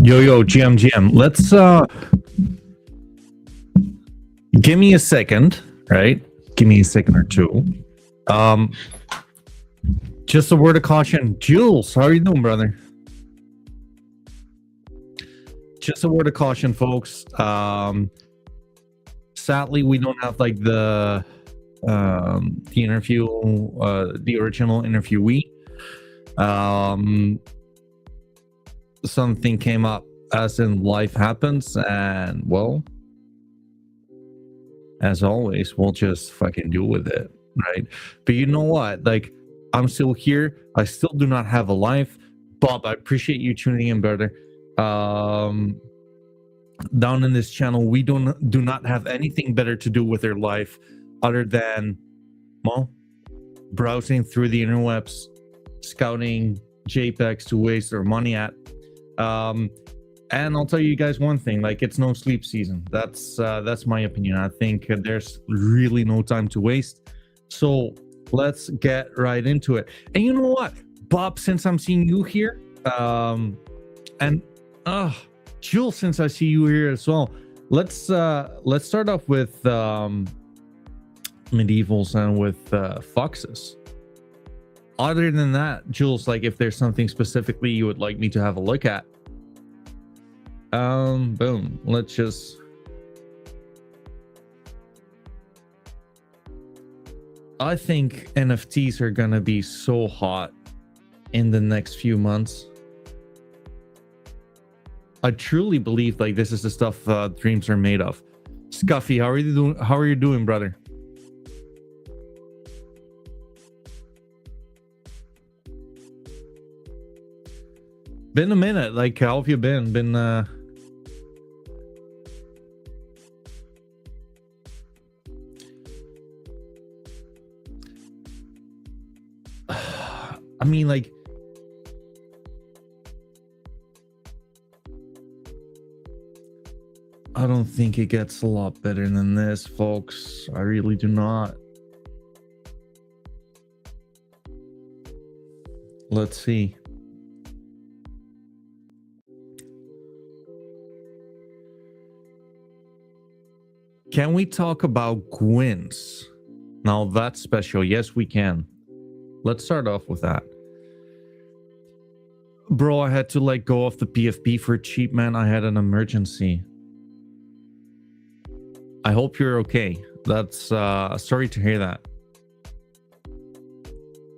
Yo, GM. Let's give me a second, right? Give me a second or two. Um, just a word of caution, Jules. How are you doing, brother? Just a word of caution, folks. Sadly, we don't have like the interview, the original interviewee. Something came up, as in life happens, and well, as always, we'll just fucking deal with it, right? But you know what? Like, I'm still here. I still do not have a life. Bob, I appreciate you tuning in, brother. Down in this channel, we do not have anything better to do with our life other than, well, browsing through the interwebs, scouting JPEGs to waste our money at. And I'll tell you guys one thing, like, it's no sleep season. That's my opinion. I think there's really no time to waste. So let's get right into it. And you know what, Bob, since I'm seeing you here, and Jules, since I see you here as well, let's start off with medievals and with foxes. Other than that, Jules, like, if there's something specifically you would like me to have a look at, boom, let's just I think NFTs are gonna be so hot in the next few months. I truly believe like this is the stuff dreams are made of. Scuffy, how are you doing? How are you doing, brother? Been a minute. Like, how have you been? I mean, like, I don't think it gets a lot better than this, folks. I really do not. Let's see. Can we talk about Gwyn's? Now that's special. Yes, we can. Let's start off with that. Bro, I had to let go of the PFP for cheap, man. I had an emergency. I hope you're okay. That's sorry to hear that.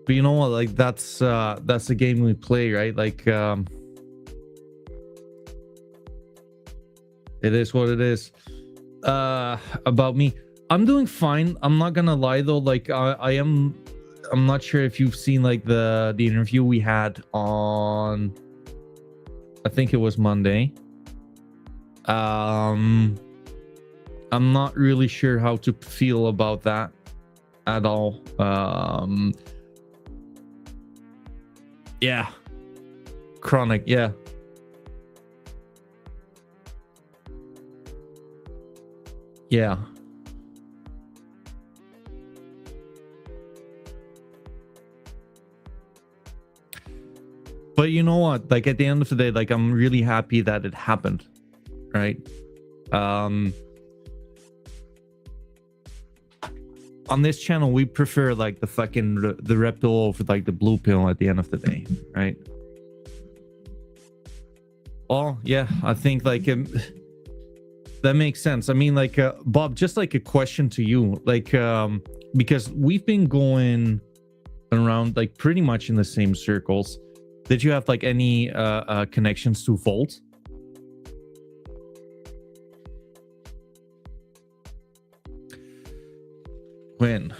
But you know what? Like, that's the game we play, right? Like, it is what it is. About me, I'm doing fine. I'm not gonna lie though. Like, I'm not sure if you've seen like the interview we had on, I think it was Monday. I'm not really sure how to feel about that at all. Yeah, chronic, yeah. Yeah. But you know what? Like, at the end of the day, like, I'm really happy that it happened, right? On this channel, we prefer like the red pill over like the blue pill at the end of the day, right? Well, yeah, I think like that makes sense. I mean, like, Bob, just like a question to you, like, because we've been going around like pretty much in the same circles. Did you have like any connections to Volt? When?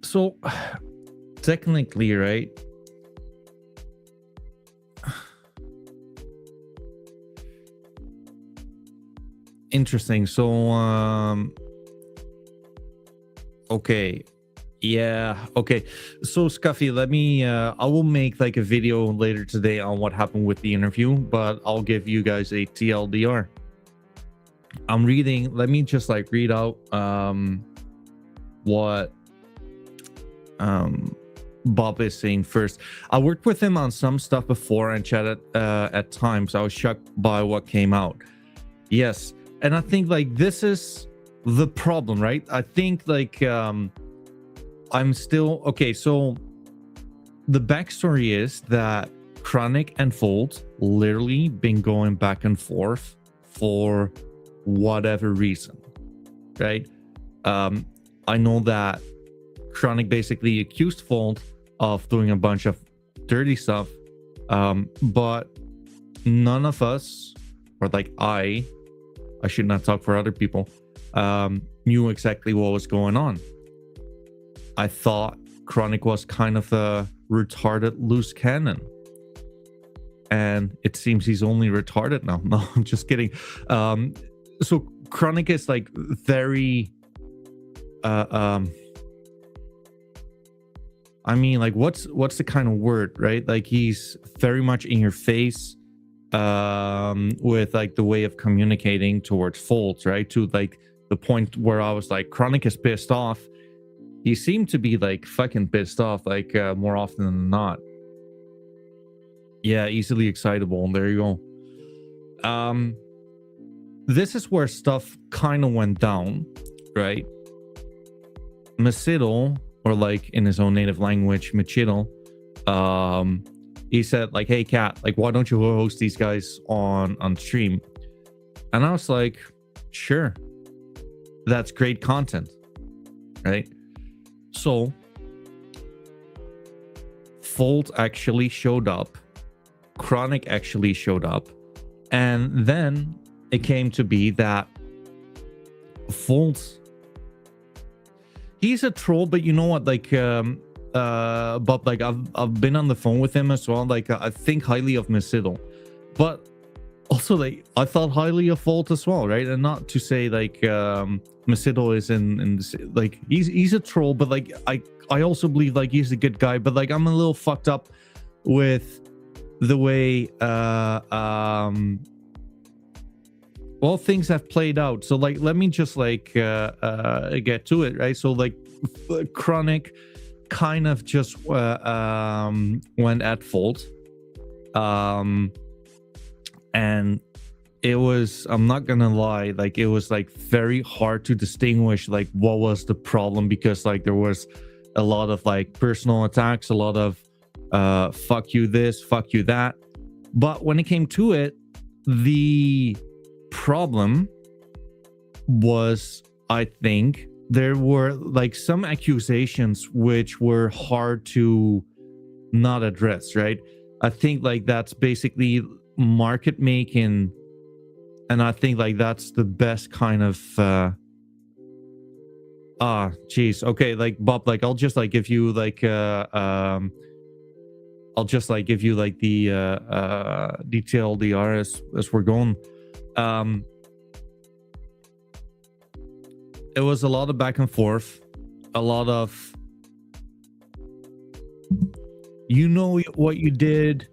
So technically, right? Interesting. So okay, Yeah. Okay. So Scuffy, let me I will make like a video later today on what happened with the interview, but I'll give you guys a TLDR. I'm reading, let me just like read out what Bob is saying first. I worked with him on some stuff before and chatted at times. I was shocked by what came out. Yes. And I think like this is the problem, right? I think like I'm still okay. So the backstory is that Chronic and Fold literally been going back and forth for whatever reason, right? I know that Chronic basically accused Fold of doing a bunch of dirty stuff, but none of us, or like I should not talk for other people, knew exactly what was going on. I thought Chronic was kind of a retarded loose cannon, and it seems he's only retarded now. No, I'm just kidding. So Chronic is like very I mean, like what's the kind of word, right? Like he's very much in your face with like the way of communicating towards Folds, right? To like the point where I was like, Chronic is pissed off. He seemed to be like fucking pissed off, like more often than not. Yeah, easily excitable. There you go. This is where stuff kind of went down, right? Masidal, or like in his own native language, Machidal, he said like, hey Cat, like why don't you host these guys on stream? And I was like, sure, that's great content, right? So Fold actually showed up, Chronic actually showed up, and then it came to be that Fold's, he's a troll, but you know what, like but like I've been on the phone with him as well. Like I think highly of Masidal, but also like I thought highly of Fold as well, right? And not to say like Masidal is in like he's a troll, but like I also believe like he's a good guy, but like I'm a little fucked up with the way well things have played out. So like let me just like get to it, right? So like Chronic kind of just went at Fold, and it was, I'm not gonna lie, like it was like very hard to distinguish like what was the problem, because like there was a lot of like personal attacks, a lot of fuck you this, fuck you that. But when it came to it, the problem was, I think there were like some accusations which were hard to not address, right? I think like that's basically market making, and I think like that's the best kind of geez, okay, like Bob, like I'll just like give you like I'll just like give you like the TLDR as we're going. It was a lot of back and forth, a lot of, you know what you did,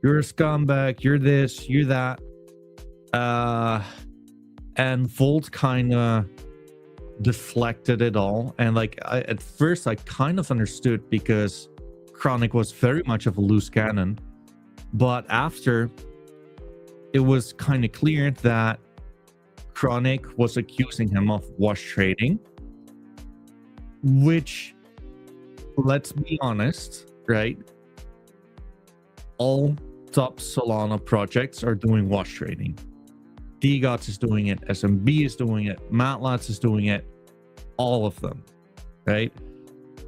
you're a scumbag, you're this, you're that, and Volt kind of deflected it all. And like at first I kind of understood, because Chronic was very much of a loose cannon, but after it was kind of clear that Chronic was accusing him of wash trading, which, let's be honest, right? All top Solana projects are doing wash trading. DGOTS is doing it, SMB is doing it, Matlots is doing it, all of them, right?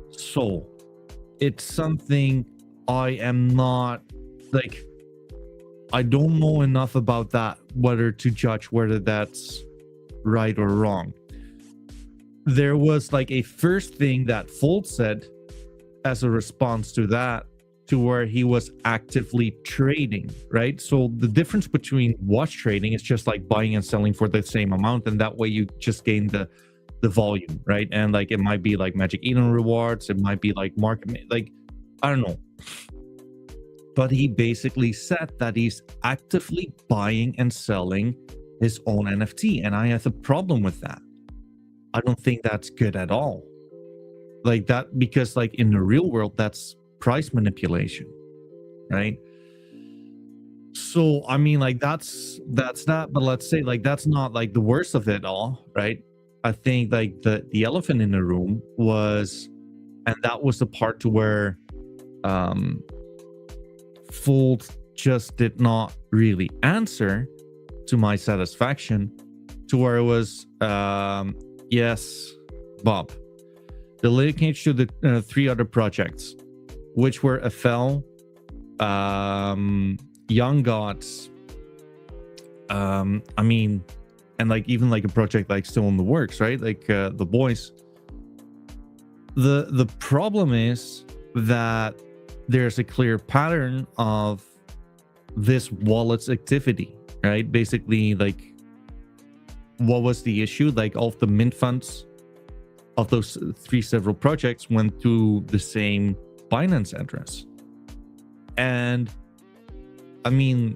So it's something I am not like, I don't know enough about that, whether to judge whether that's right or wrong. There was like a first thing that Fold said as a response to that, to where he was actively trading, right? So the difference between wash trading is just like buying and selling for the same amount, and that way you just gain the the volume, right? And like it might be like Magic Eden rewards, it might be like market, like I don't know. But he basically said that he's actively buying and selling his own NFT, and I have a problem with that. I don't think that's good at all. Like that, because like in the real world, that's price manipulation, right? So I mean, like that's that. But let's say like that's not like the worst of it all, right? I think like the elephant in the room was, and that was the part to where Fold just did not really answer to my satisfaction, to where it was yes, Bob, the linkage to the 3 other projects, which were FL, Young Gods, I mean, and like even like a project like still in the works, right? Like the boys. The problem is that there's a clear pattern of this wallet's activity, right? Basically, like, what was the issue? Like, all of the mint funds of those 3 several projects went to the same Binance address. And I mean,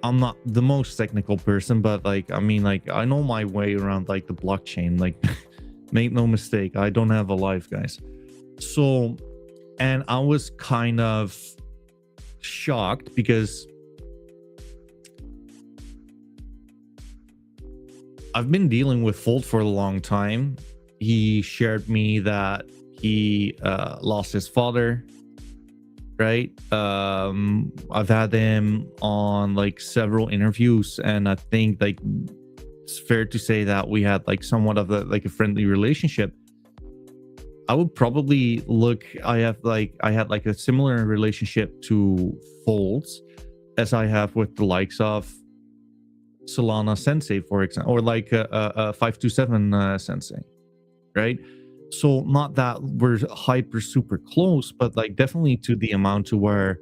I'm not the most technical person, but like, I mean, like, I know my way around like the blockchain. Like, make no mistake, I don't have a life, guys. So, and I was kind of shocked because I've been dealing with Fold for a long time. He shared me that he lost his father, right? I've had him on like several interviews, and I think like it's fair to say that we had like somewhat of a friendly relationship. I would probably look, I had like a similar relationship to Folds as I have with the likes of Solana Sensei, for example, or like 527 Sensei, right? So not that we're hyper super close, but like definitely to the amount to where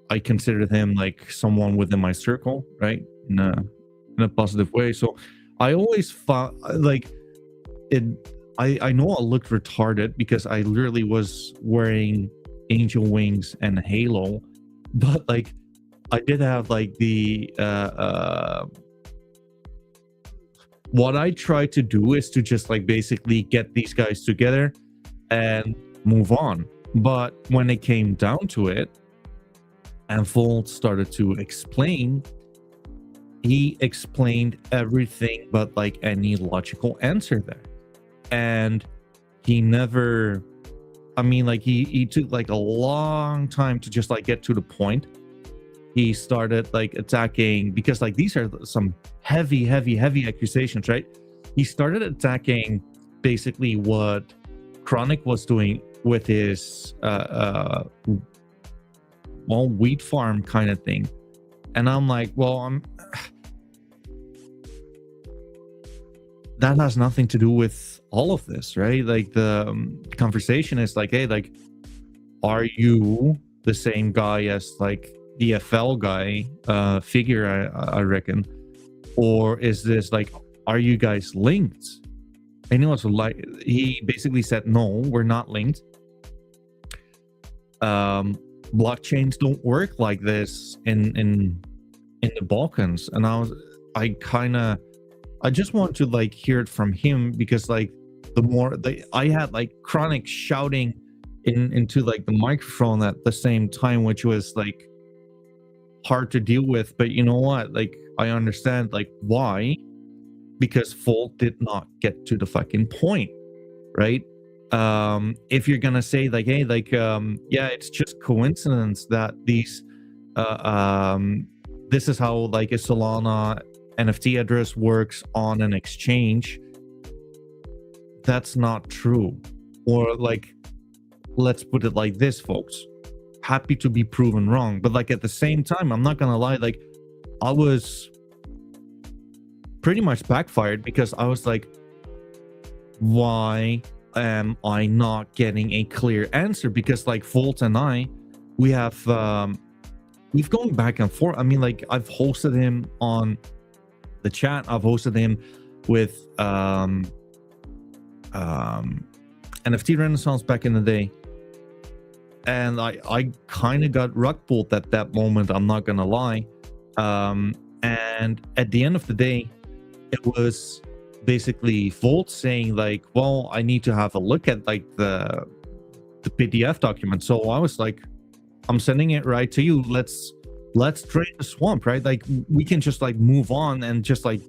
I considered him like someone within my circle, right? In a positive way. So I always found like it. I know I looked retarded because I literally was wearing angel wings and halo, but like I did have like the what I try to do is to just like basically get these guys together and move on. But when it came down to it, and Fold started to explain, he explained everything but like any logical answer there. And he never, I mean, like he took like a long time to just like get to the point. He started like attacking, because like these are some heavy accusations, right? He started attacking basically what Chronic was doing with his wheat farm kind of thing. And I'm like, well, that has nothing to do with all of this, right? Like the conversation is like, hey, like, are you the same guy as like the FL guy figure, I reckon, or is this like, are you guys linked? And he was like, he basically said, no, we're not linked. Blockchains don't work like this in the Balkans. And I just want to like hear it from him, because like the more I had like Chronic shouting into like the microphone at the same time, which was like hard to deal with. But you know what, like I understand like why, because Fold did not get to the fucking point, right? If you're gonna say like, hey, like yeah, it's just coincidence that these this is how like a Solana NFT address works on an exchange, that's not true. Or like, let's put it like this, folks, happy to be proven wrong. But like at the same time, I'm not gonna lie, like I was pretty much backfired, because I was like, why am I not getting a clear answer? Because like Fold and I, we have we've gone back and forth. I mean, like I've hosted him on the chat, I've hosted him with NFT Renaissance back in the day, and I kind of got rug pulled at that moment, I'm not gonna lie. And at the end of the day, it was basically Volt saying like, well, I need to have a look at like the PDF document. So I was like, I'm sending it right to you. Let's drain the swamp, right? Like we can just like move on and just like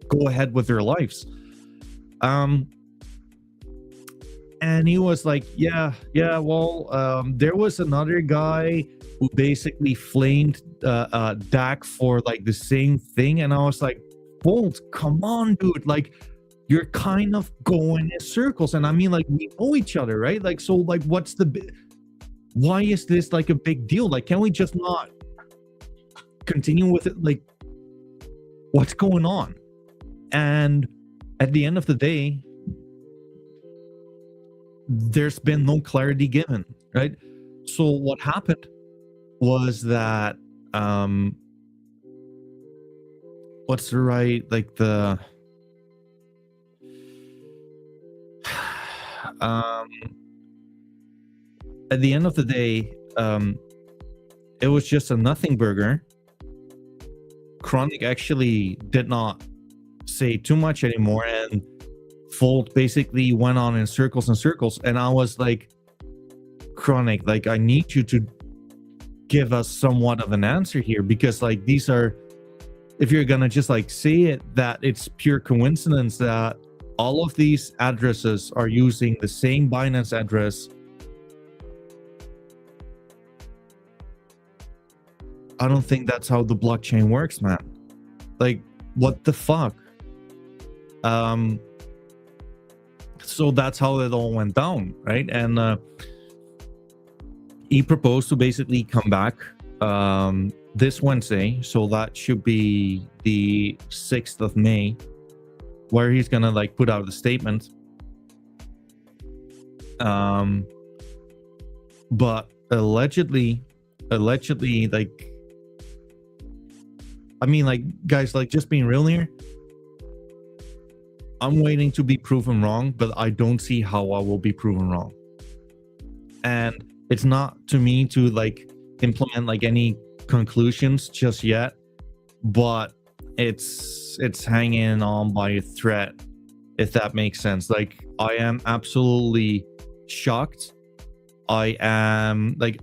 go ahead with their lives. And he was like, yeah, well, there was another guy who basically flamed DAC for like the same thing. And I was like, Bolt, come on, dude. Like, you're kind of going in circles. And I mean, like, we know each other, right? Like, so like, why is this like a big deal? Like, can we just not continue with it? Like, what's going on? And at the end of the day, there's been no clarity given, right? So what happened was that what's the right, like the at the end of the day, it was just a nothing burger. Chronic actually did not say too much anymore, and Fold basically went on in circles and circles. And I was like, Chronic, like, I need you to give us somewhat of an answer here, because like these are, if you're gonna just like say it that it's pure coincidence that all of these addresses are using the same Binance address, I don't think that's how the blockchain works, man. Like, what the fuck? So that's how it all went down, right? And he proposed to basically come back this Wednesday, so that should be the 6th of May, where he's gonna like put out a statement. But allegedly, like, I mean, like, guys, like, just being real here, I'm waiting to be proven wrong, but I don't see how I will be proven wrong. And it's not to me to like implement like any conclusions just yet, but it's hanging on by a thread, if that makes sense. Like, I am absolutely shocked. I am like,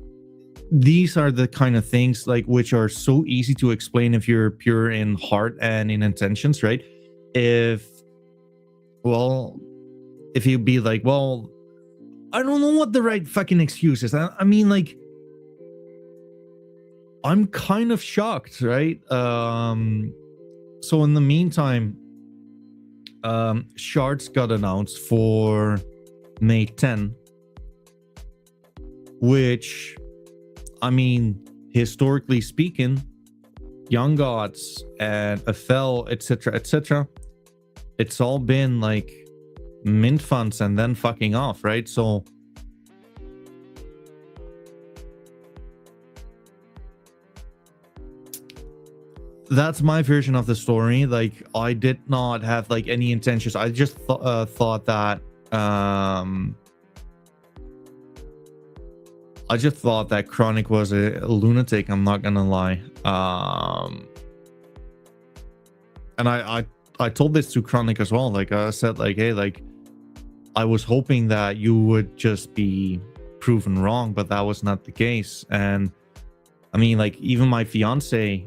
these are the kind of things like which are so easy to explain if you're pure in heart and in intentions, right? If you'd be like, well, I don't know what the right fucking excuse is. I mean, like, I'm kind of shocked, right? So in the meantime, Shards got announced for May 10, which, I mean, historically speaking, Young Gods and FL, etc., it's all been like mint funds and then fucking off, right? So that's my version of the story. Like, I did not have like any intentions. I just thought that Chronic was a lunatic, I'm not gonna lie. And I told this to Chronic as well. Like, I said, like, hey, like, I was hoping that you would just be proven wrong, but that was not the case. And I mean, like, even my fiance,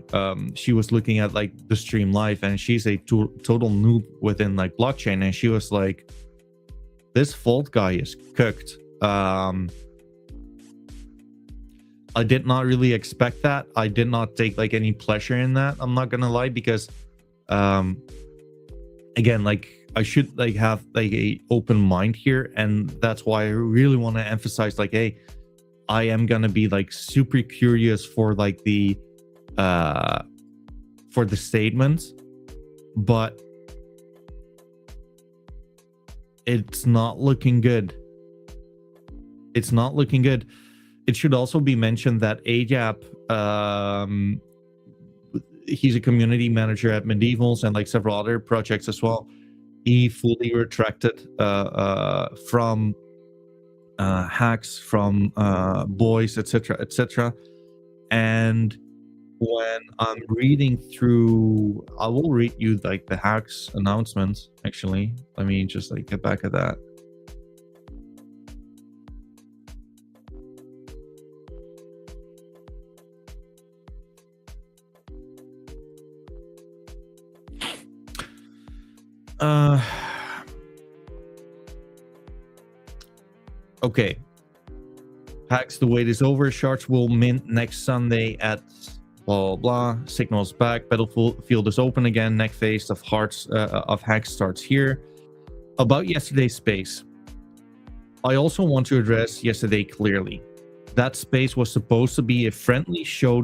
she was looking at like the stream live, and she's a total noob within like blockchain, and she was like, this Fold guy is cooked. I did not really expect that. I did not take like any pleasure in that, I'm not gonna lie, because again, like, I should like have like a open mind here, and that's why I really want to emphasize, like, hey, I am gonna be like super curious for like the statements, but it's not looking good. It's not looking good. It should also be mentioned that AGAP he's a community manager at Medievals and like several other projects as well. He fully retracted from hacks, from boys, etc., etc. And when I'm reading through, I will read you like the hacks announcements. Actually, let me just like get back at that. Okay. Hacks, the wait is over. Shards will mint next Sunday at blah blah. Signals back. Battlefield is open again. Next phase of hacks starts here. About yesterday's space, I also want to address yesterday clearly. That space was supposed to be a friendly show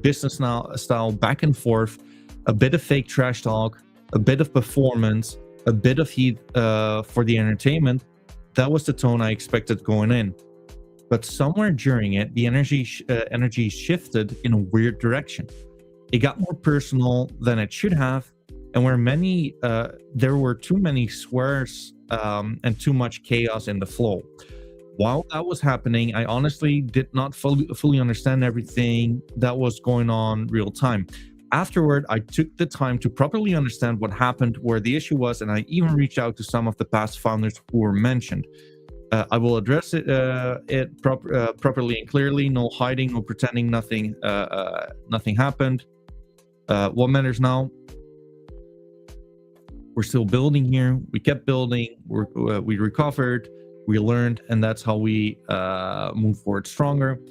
business style back and forth, a bit of fake trash talk, a bit of performance, a bit of heat for the entertainment. That was the tone I expected going in. But somewhere during it, the energy shifted in a weird direction. It got more personal than it should have, and there were too many swears and too much chaos in the flow. While that was happening, I honestly did not fully understand everything that was going on real time. Afterward, I took the time to properly understand what happened, where the issue was, and I even reached out to some of the past founders who were mentioned. I will address it properly and clearly. No hiding, no pretending. Nothing happened. What matters now? We're still building here. We kept building. We recovered. We learned, and that's how we move forward stronger.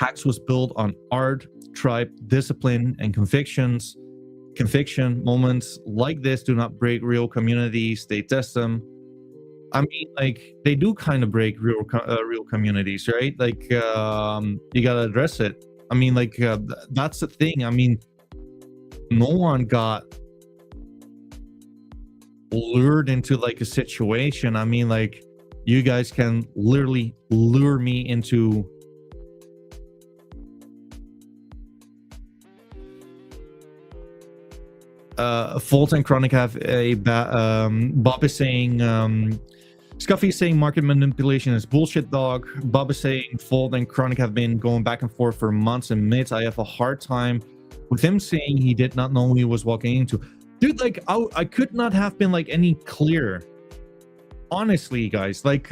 Hacks was built on art, tribe, discipline, and convictions. Conviction moments like this do not break real communities. They test them. I mean, like, they do kind of break real communities, right? Like, you gotta address it. I mean, like, that's the thing. I mean, no one got lured into like a situation. I mean, like, you guys can literally lure me into Volt and Chronic have a Bob is saying Scuffy is saying market manipulation is bullshit, dog. Bob is saying Volt and Chronic have been going back and forth for months and admits I have a hard time with him saying he did not know who he was walking into. Dude, like, I could not have been like any clearer. Honestly, guys, like,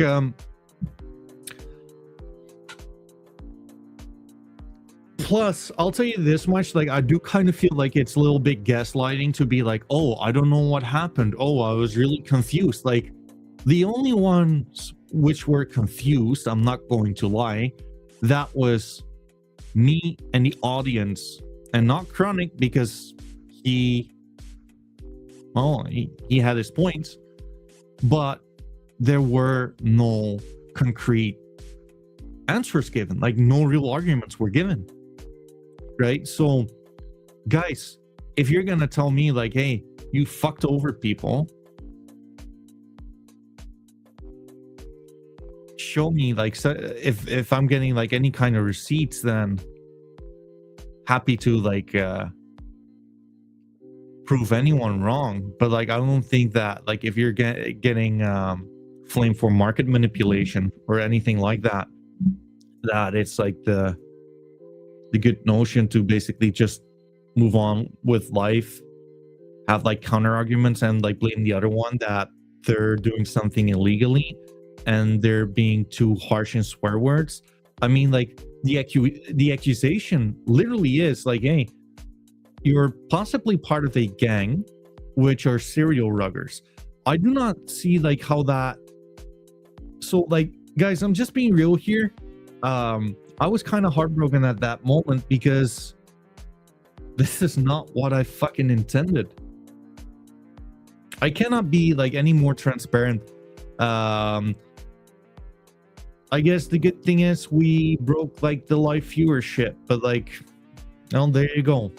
plus, I'll tell you this much, like, I do kind of feel like it's a little bit gaslighting to be like, oh, I don't know what happened. Oh, I was really confused. Like, the only ones which were confused, I'm not going to lie, that was me and the audience, and not Chronic, because he had his points, but there were no concrete answers given, like no real arguments were given, right? So guys, if you're gonna tell me like, hey, you fucked over people, show me, like, so if I'm getting like any kind of receipts, then happy to like prove anyone wrong. But like, I don't think that, like, if you're getting flamed for market manipulation or anything like that, that it's like the good notion to basically just move on with life, have like counter arguments, and like blame the other one that they're doing something illegally and they're being too harsh in swear words. I mean, like, the accusation literally is like, hey, you're possibly part of a gang which are serial ruggers. I do not see like how that. So like, guys, I'm just being real here. I was kind of heartbroken at that moment because this is not what I fucking intended. I cannot be like any more transparent. I guess the good thing is we broke like the live viewership, but like, well, there you go.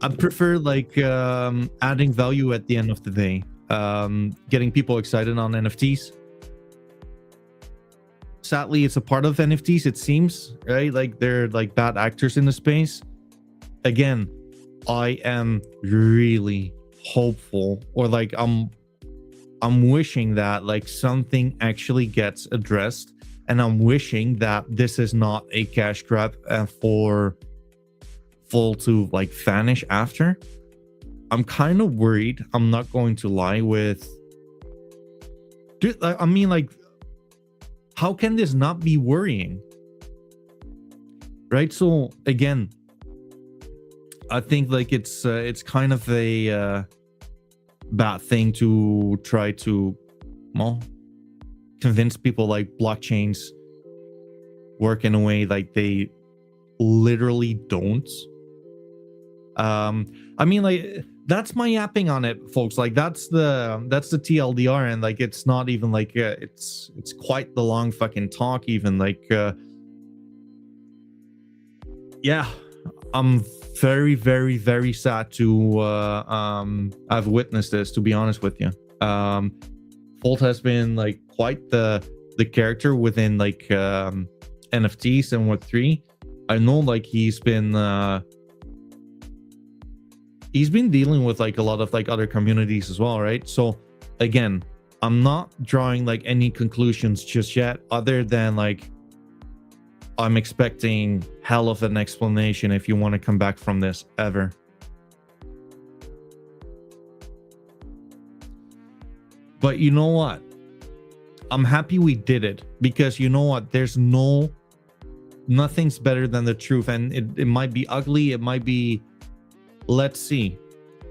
I prefer like adding value at the end of the day, getting people excited on NFTs. Sadly, it's a part of NFTs, it seems, right? Like they're like bad actors in the space. Again, I am really hopeful, or like I'm wishing that like something actually gets addressed, and I'm wishing that this is not a cash grab for full to like vanish after. I'm kind of worried, I'm not going to lie, with dude, I mean, like, how can this not be worrying, right? So again, I think like it's kind of a bad thing to try to, well, convince people like blockchains work in a way like they literally don't. I mean, like, that's my yapping on it, folks. Like that's the TLDR, and like it's not even like it's quite the long fucking talk even. Like yeah, I'm very, very, very sad to I've witnessed this, to be honest with you. Fold has been like quite the character within like NFTs and Web3. I know like he's been dealing with like a lot of like other communities as well, right? So again, I'm not drawing like any conclusions just yet, other than like I'm expecting hell of an explanation if you want to come back from this ever. But you know what? I'm happy we did it, because you know what? There's nothing's better than the truth, and it might be ugly, it might be, let's see.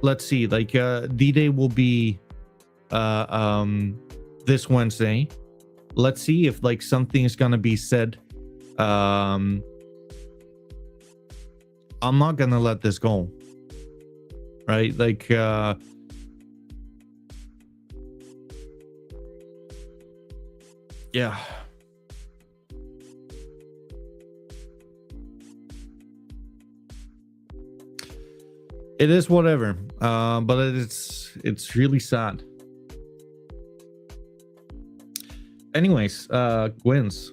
Like D-Day will be this Wednesday. Let's see if like something is gonna be said. I'm not gonna let this go, right? Like yeah, it is whatever, but it's really sad. Anyways, Gwyn's.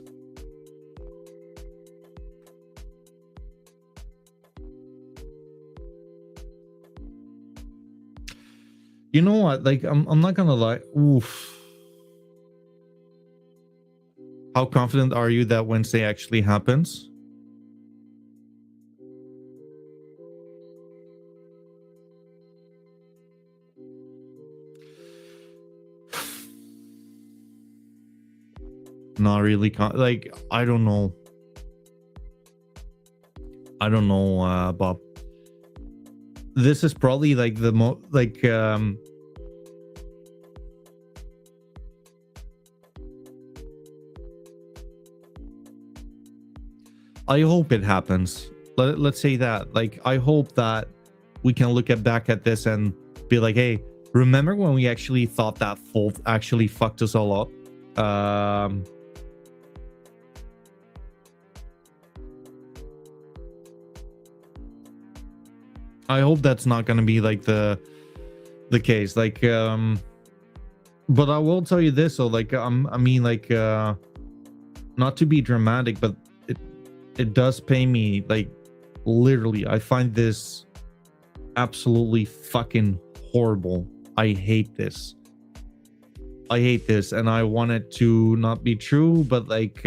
You know what? Like, I'm not gonna lie. Oof. How confident are you that Wednesday actually happens? Not really. Like, I don't know. Bob. This is probably like the I hope it happens. Let's say that. Like, I hope that we can look back at this and be like, hey, remember when we actually thought that Fold actually fucked us all up? I hope that's not going to be like the case. Like, but I will tell you this. So like, I mean, like, not to be dramatic, but it does pay me, like, literally. I find this absolutely fucking horrible. I hate this. And I want it to not be true, but like,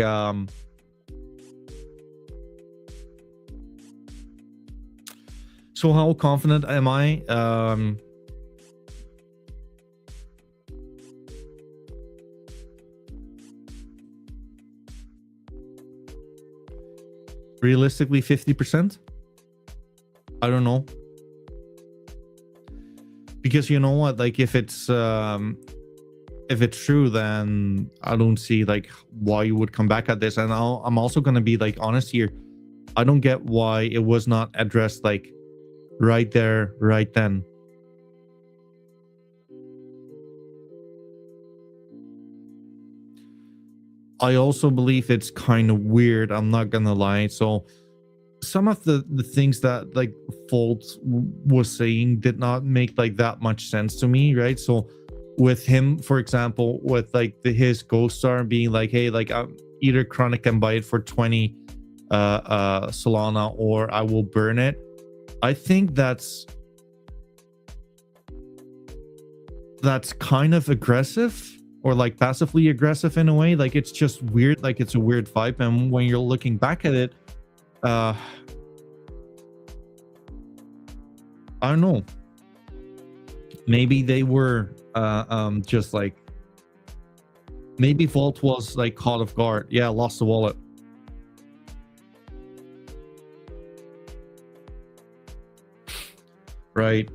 so how confident am I? Realistically, 50%. I don't know, because you know what? Like, if it's true, then I don't see like why you would come back at this. And I'm also gonna be like honest here. I don't get why it was not addressed like right there, right then. I also believe it's kind of weird, I'm not gonna lie. So some of the things that like Fold was saying did not make like that much sense to me, right? So with him, for example, with like his co-star being like, hey, like, either Chronic and buy it for 20 Solana, or I will burn it. I think that's kind of aggressive, or like passively aggressive in a way. Like it's just weird, like it's a weird vibe. And when you're looking back at it, I don't know, maybe they were just like, maybe Vault was like caught off guard. Yeah, lost the wallet. Right.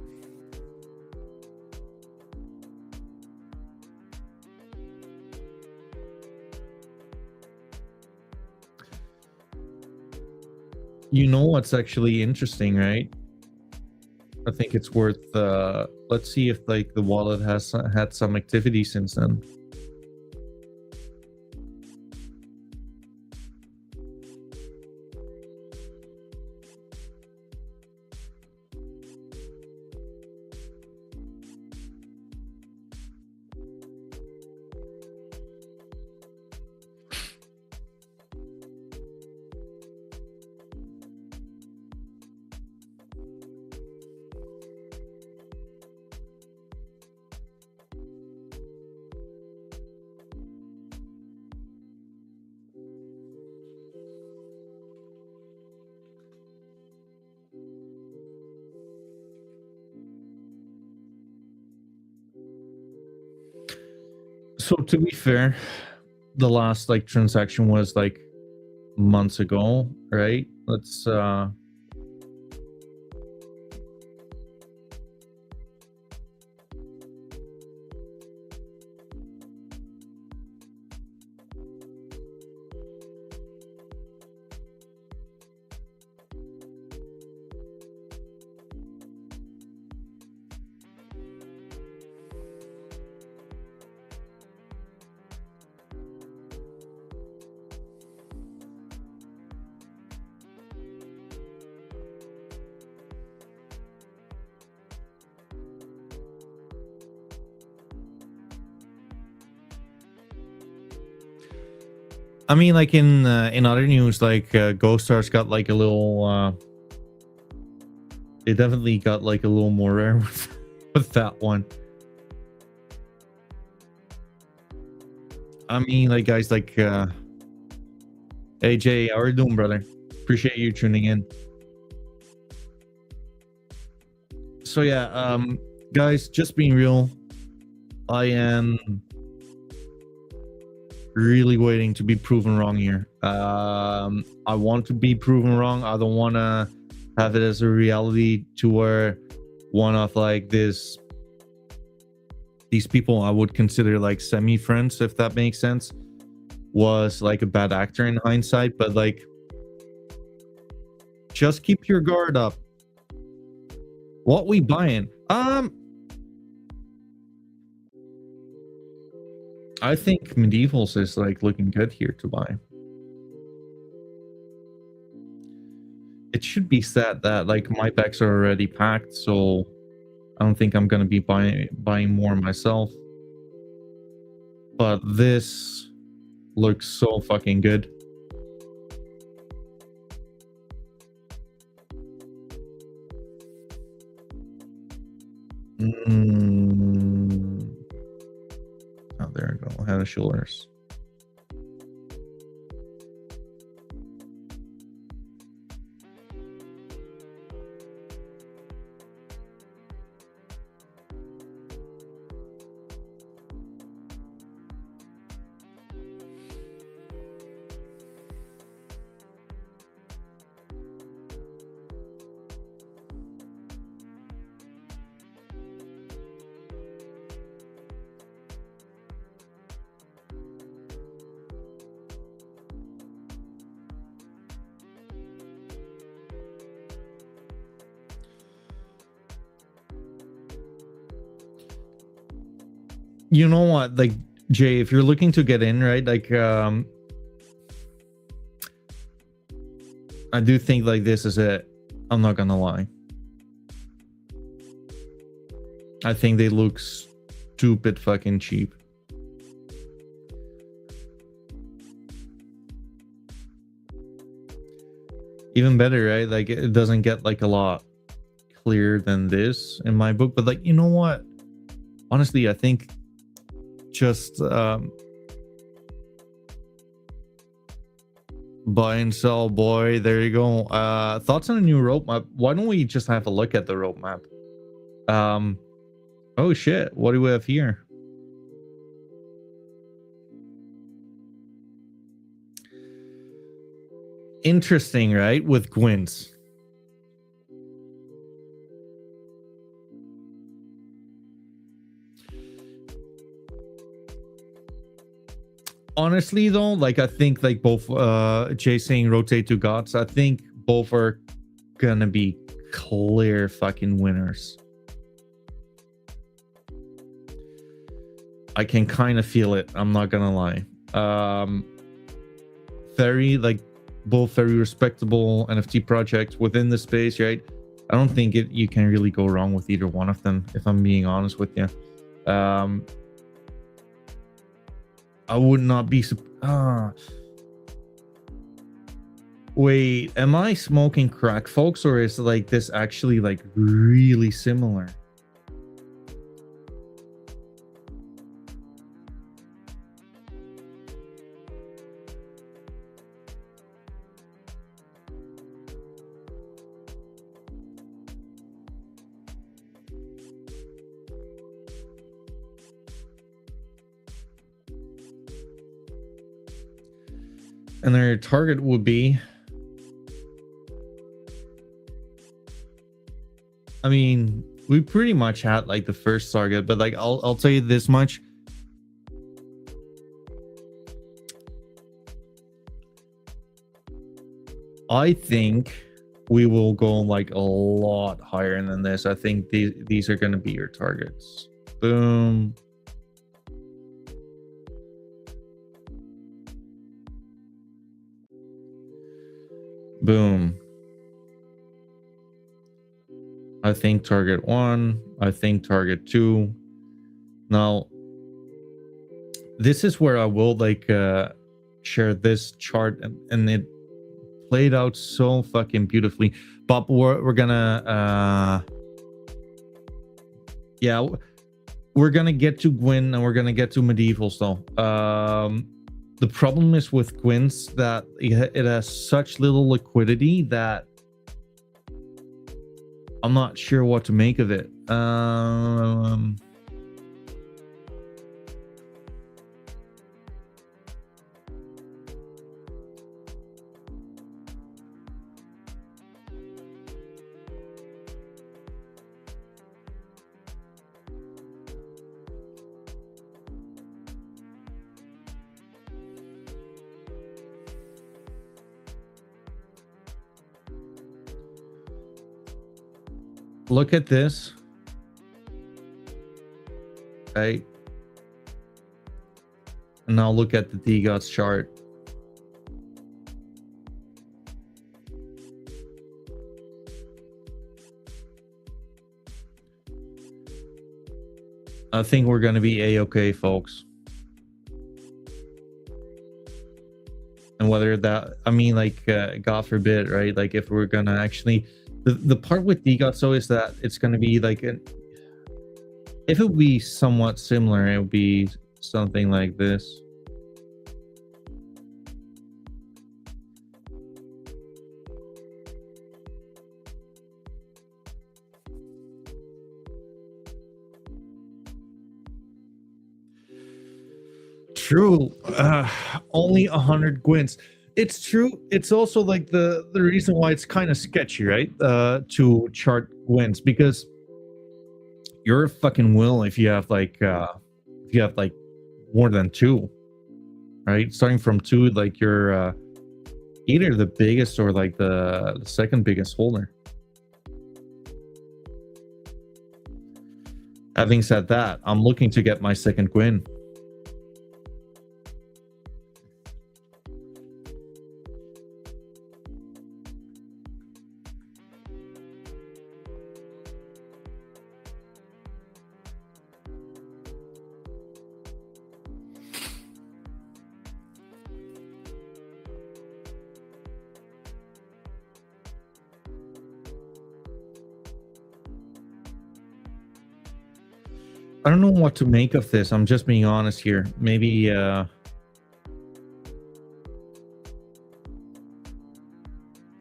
You know what's actually interesting, right? I think it's worth let's see if like the wallet has had some activity since then. So to be fair, the last like transaction was like months ago, right? Let's I mean, like in other news, like Ghost Stars got like a little it definitely got like a little more rare with that one. I mean, like guys, like hey Jay, how are you doing, brother? Appreciate you tuning in. So yeah, guys, just being real, I am really waiting to be proven wrong here. I want to be proven wrong. I don't want to have it as a reality to where one of like these people I would consider like semi-friends, if that makes sense, was like a bad actor in hindsight. But like, just keep your guard up. What we buying? I think Medievals is like looking good here to buy. It should be said that like my bags are already packed, so I don't think I'm gonna be buying more myself. But this looks so fucking good. Oh, there we go. Head and shoulders. You know what, like Jay, if you're looking to get in, right, like I do think like this is it. I'm not gonna lie, I think they look stupid fucking cheap. Even better, right? Like it doesn't get like a lot clearer than this in my book, but like, you know what? Honestly, I think just buy and sell, boy. There you go. Thoughts on a new roadmap? Why don't we just have a look at the roadmap? Oh shit, what do we have here? Interesting, right? With Gwyn's. Honestly though, like I think like both Jay saying rotate to gods, I think both are gonna be clear fucking winners. I can kind of feel it, I'm not gonna lie. Very like both very respectable NFT projects within the space, right? I don't think you can really go wrong with either one of them, if I'm being honest with you. I would not be wait, am I smoking crack, folks, or is like this actually like really similar? And their target would be, I mean, we pretty much had like the first target, but like I'll tell you this much. I think we will go like a lot higher than this. I think these are going to be your targets. Boom. Boom. I think target 1. I think target 2. Now, this is where I will like share this chart, and it played out so fucking beautifully. But we're gonna yeah, we're gonna get to Gwyn and we're gonna get to medieval still. The problem is with Gwyn's that it has such little liquidity that I'm not sure what to make of it. Look at this. Okay. And now look at the DGOTS chart. I think we're going to be A-okay, folks. And whether that, I mean, like, God forbid, right? Like, if we're going to actually, the part with DGOTS, though, is that it's going to be like, if it would be somewhat similar, it would be something like this. True. Only 100 Gwyn's. It's true. It's also like the reason why it's kind of sketchy, right? To chart Gwyn's, because you're a fucking will if you have like more than 2, right? Starting from 2, like you're either the biggest or like the second biggest holder. Having said that, I'm looking to get my second Gwyn. I don't know what to make of this. I'm just being honest here. Maybe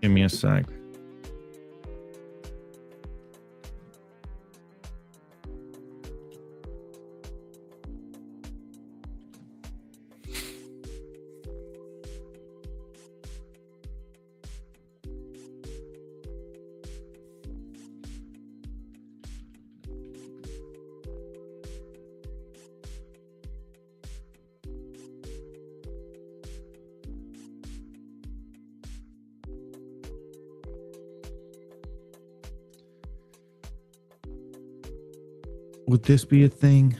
give me a sec. Would this be a thing?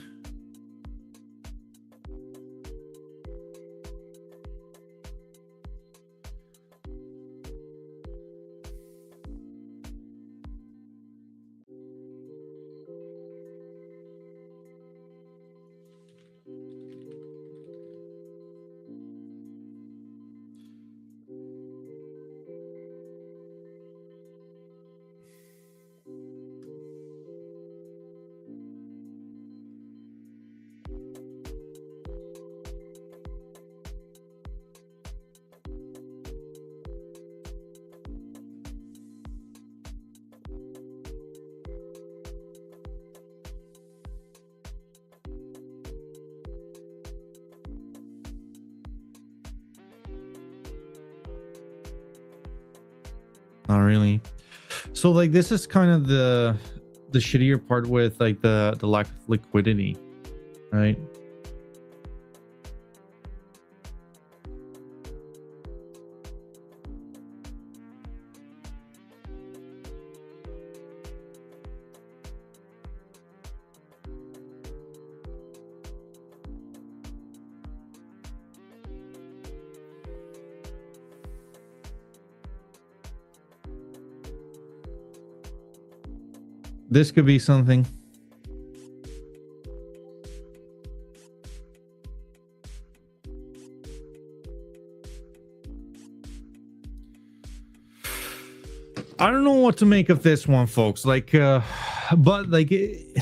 Not really. So like this is kind of the shittier part with like the lack of liquidity, right? This could be something. I don't know what to make of this one, folks. Like, but like, it's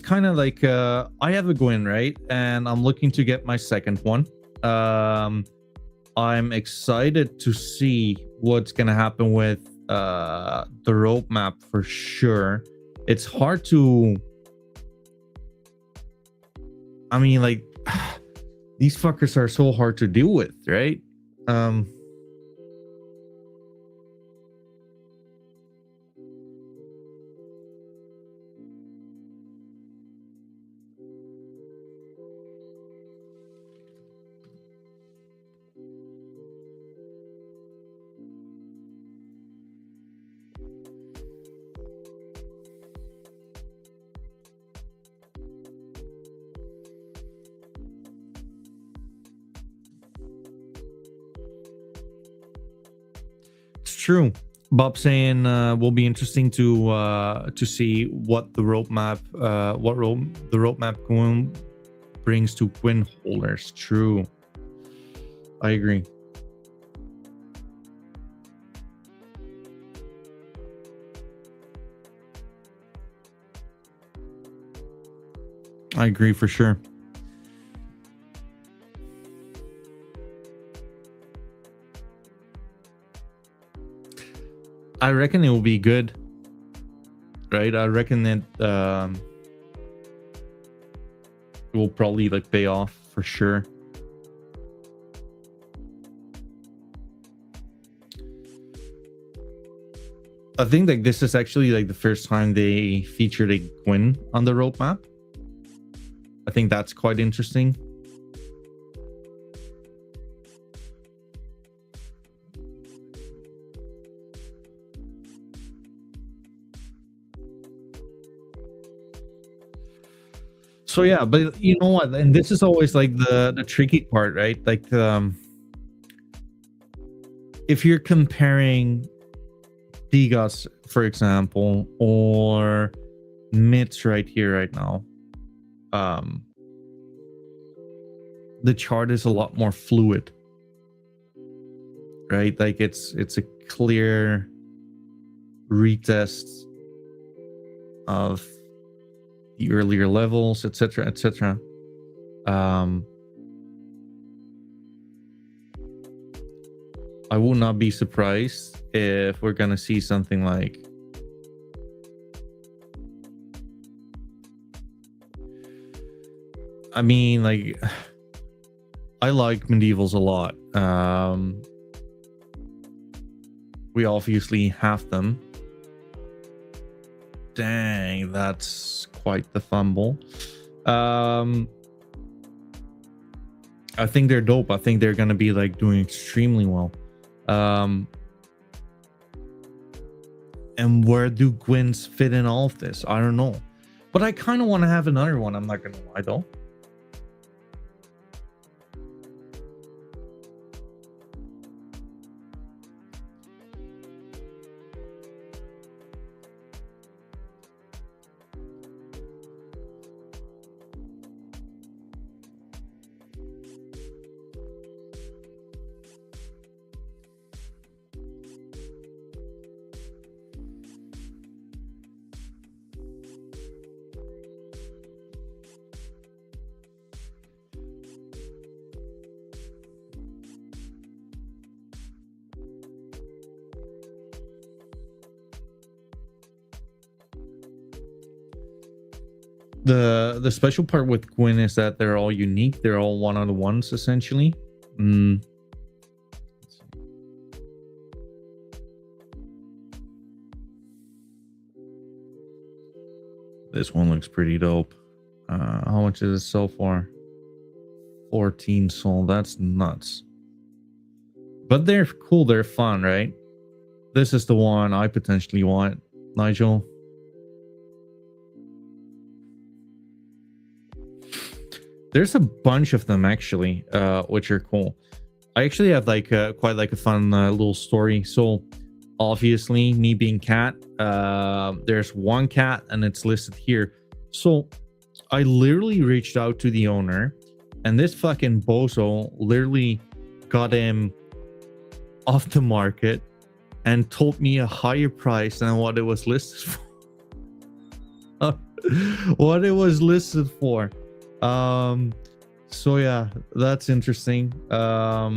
kind of like I have a Gwyn, right? And I'm looking to get my second one. I'm excited to see what's gonna happen with the roadmap for sure. It's hard to, I mean, like, these fuckers are so hard to deal with, right? It's true. Bob saying will be interesting to see what the roadmap the roadmap Gwyn brings to Gwyn holders. True. I agree. I agree for sure. I reckon it will be good, right? I reckon that it will probably like pay off for sure. I think like this is actually like the first time they featured a Gwyn on the roadmap. I think that's quite interesting. So yeah, but you know what? And this is always like the tricky part, right? Like if you're comparing Digas, for example, or Mits right here, right now, the chart is a lot more fluid, right? Like it's a clear retest of the earlier levels, etc., etc. I will not be surprised if we're gonna see something like I mean, like, I like medievals a lot. We obviously have them. Dang, that's quite the fumble. I think they're dope. I think they're gonna be like doing extremely well. And where do Gwyn's fit in all of this? I don't know. But I kind of want to have another one. I'm not gonna lie though. The special part with Gwyn is that they're all unique. They're all one-on-ones essentially. This one looks pretty dope. How much is it so far? 14 soul. That's nuts. But they're cool. They're fun, right? This is the one I potentially want, Nigel. There's a bunch of them actually, which are cool. I actually have like quite like a fun little story. So obviously, me being cat, there's one cat and it's listed here. So I literally reached out to the owner, and this fucking bozo literally got him off the market and told me a higher price than what it was listed for. What it was listed for. So yeah, that's interesting. I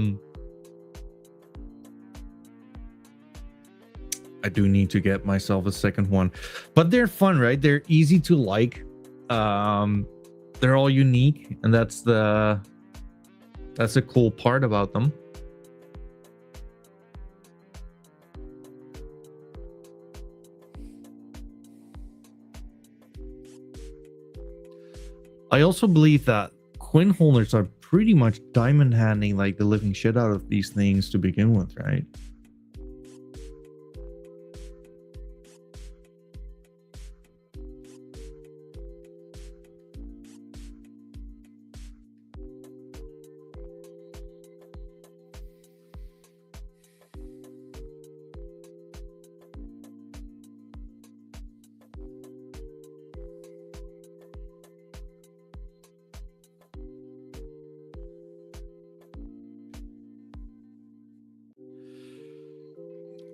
do need to get myself a second one, but they're fun, right? They're easy to like. They're all unique, and that's a cool part about them. I also believe that Gwyn holders are pretty much diamond handing like the living shit out of these things to begin with, right?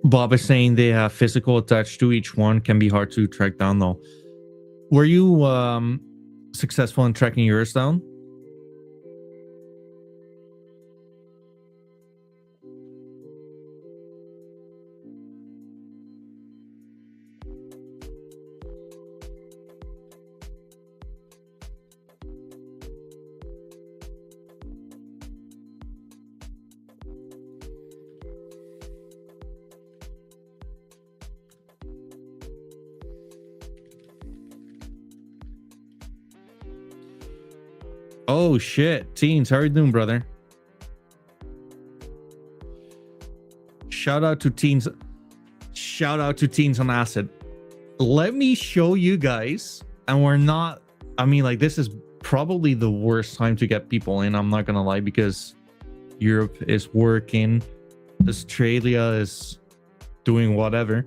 Bob is saying they have physical attached to each one, can be hard to track down though. Were you successful in tracking yours down? Oh shit, Teens, how are you doing, brother? Shout out to Teens. Shout out to Teens on Acid. Let me show you guys, and we're not, I mean, like, this is probably the worst time to get people in, I'm not gonna lie, because Europe is working, Australia is doing whatever,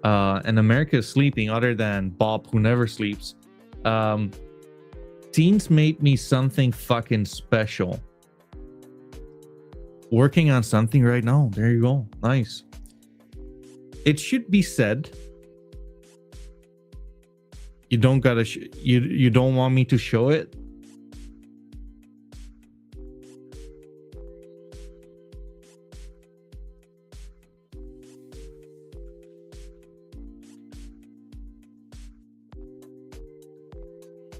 and America is sleeping, other than Bob, who never sleeps. Teens made me something fucking special. Working on something right now. There you go. Nice. It should be said, You don't gotta you don't want me to show it?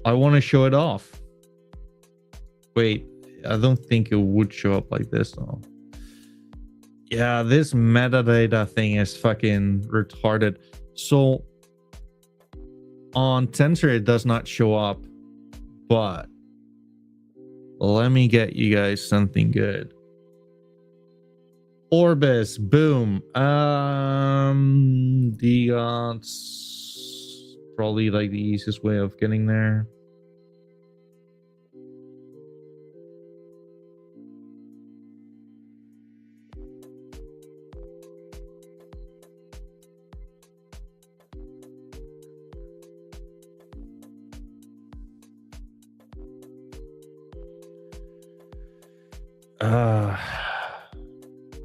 I want to show it off. Wait, I don't think it would show up like this though. Yeah, this metadata thing is fucking retarded. So on Tensor it does not show up, but let me get you guys something good. Orbis, boom. The probably like the easiest way of getting there.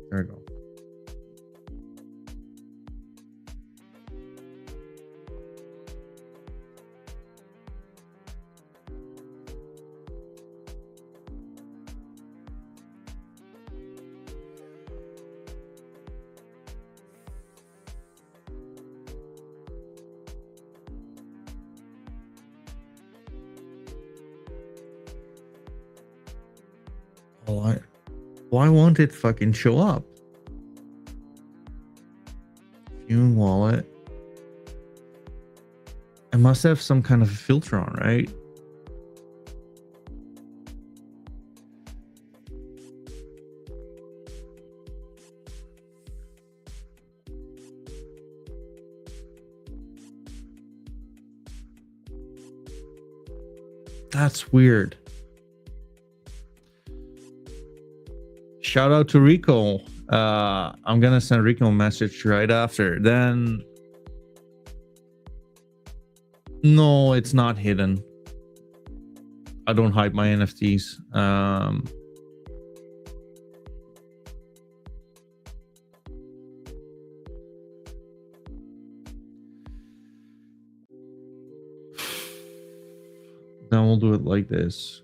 There we go. Why won't it fucking show up? Fume wallet. I must have some kind of a filter on, right? That's weird. Shout out to Rico. I'm gonna send Rico a message right after. Then no, it's not hidden. I don't hide my NFTs. Then we'll do it like this.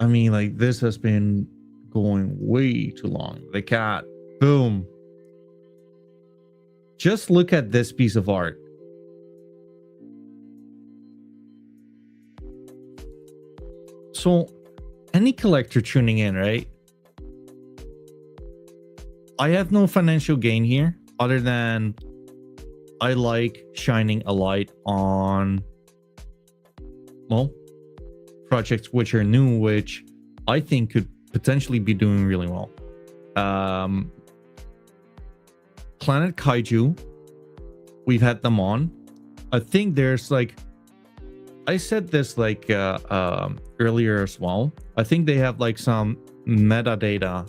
I mean, like, this has been going way too long. The cat, boom. Just look at this piece of art. So, any collector tuning in, right? I have no financial gain here other than I like shining a light on, well, projects which are new, which I think could potentially be doing really well. Planet Kaiju, we've had them on. I think there's like, I said this like earlier as well. I think they have like some metadata.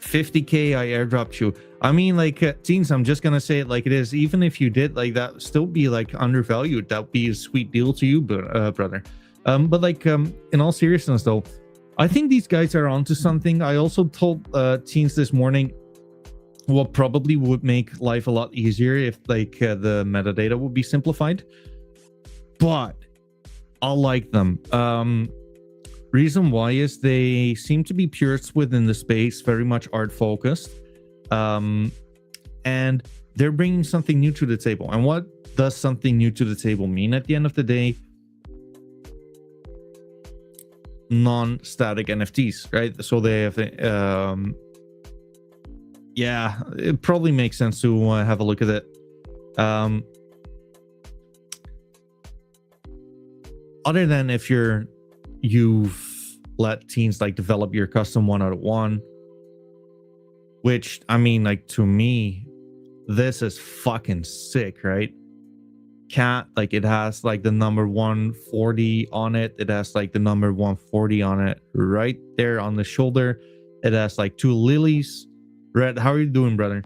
50K I airdropped you. I mean, like, teens, I'm just gonna say it like it is. Even if you did like that, still be like undervalued. That would be a sweet deal to you, brother. But like, in all seriousness though, I think these guys are onto something. I also told teens this morning what probably would make life a lot easier if like the metadata would be simplified. But I like them. Reason why is they seem to be purists within the space, very much art focused, and they're bringing something new to the table. And what does something new to the table mean at the end of the day? Non-static NFTs, right? So they have yeah, it probably makes sense to have a look at it. Other than if you've let teens like develop your custom 1/1, which, I mean, like, to me, this is fucking sick, right? Cat, like, it has like the number 140 on it. It has like the number 140 on it right there on the shoulder. It has like 2 lilies. Red, how are you doing, brother?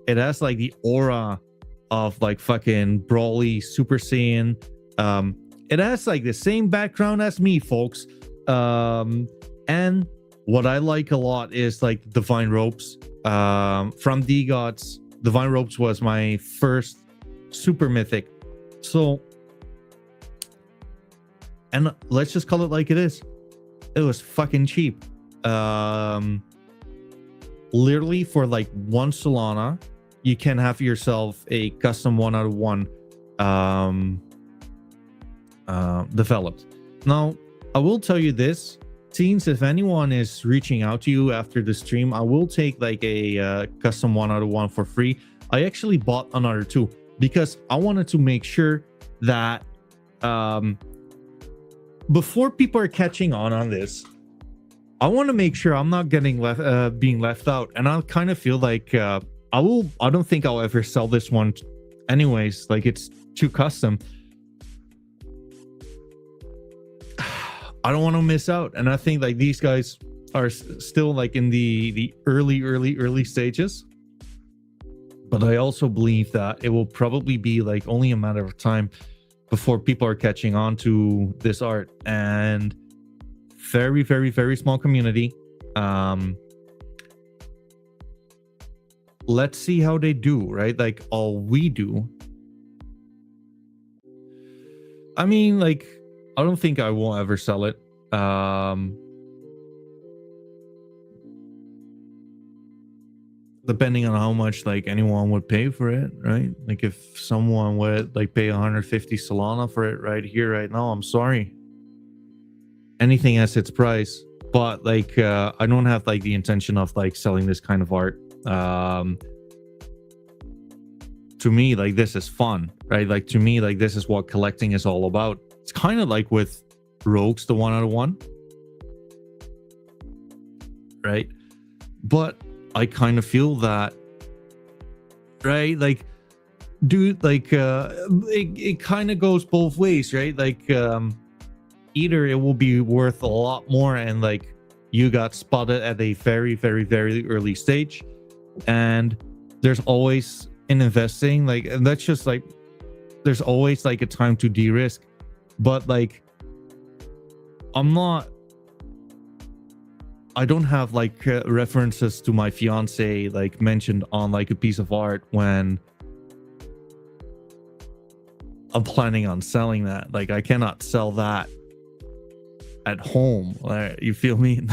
It has like the aura of like fucking Broly Super Saiyan. It has like the same background as me, folks. And What I like a lot is like Divine Ropes from D-Gods. Divine Ropes was my first super mythic. So, and let's just call it like it is. It was fucking cheap. Literally for like 1 Solana, you can have yourself a custom 1 out of 1 developed. Now, I will tell you this, since if anyone is reaching out to you after the stream, I will take like a custom 1 out of 1 for free. I actually bought another 2 because I wanted to make sure that before people are catching on this, I want to make sure I'm not getting being left out. And I kind of feel like I don't think I'll ever sell this one anyways. Like, it's too custom. I don't want to miss out. And I think like these guys are still like in the early stages. But I also believe that it will probably be like only a matter of time before people are catching on to this art. And very small community. Let's see how they do, right? Like, all we do, I mean, like, I don't think I will ever sell it. Depending on how much like anyone would pay for it, right? Like, if someone would like pay 150 Solana for it right here, right now, I'm sorry. Anything has its price. But like, I don't have like the intention of like selling this kind of art. To me, like, this is fun, right? Like, to me, like, this is what collecting is all about. It's kind of like with Rogues, the 1 out of 1, right? But I kind of feel that, right? Like, dude, like, it kind of goes both ways, right? Like, either it will be worth a lot more and like you got spotted at a very early stage, and there's always in investing, like, and that's just like, there's always like a time to de-risk. But like, I don't have like references to my fiance like mentioned on like a piece of art when I'm planning on selling that. Like, I cannot sell that at home. You feel me?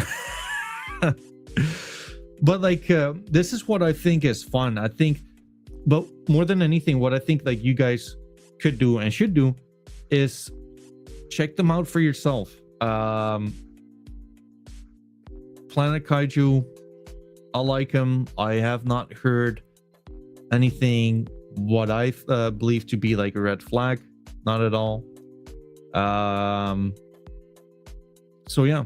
But like, this is what I think is fun. I think, but more than anything, what I think like you guys could do and should do is check them out for yourself. Planet Kaiju, I like him. I have not heard anything what I believe to be like a red flag. Not at all. So yeah.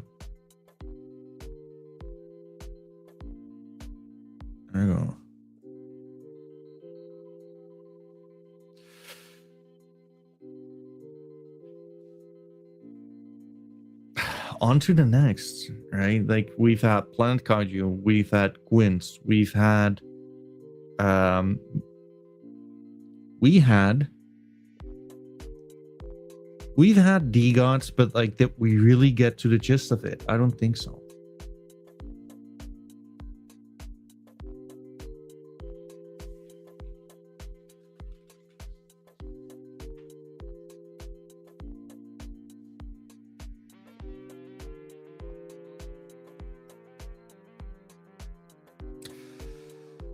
There you go. On to the next, right? Like, we've had Planet Kaiju, we've had Gwyn's, we've had D-Gods, but like, that we really get to the gist of it? I don't think so.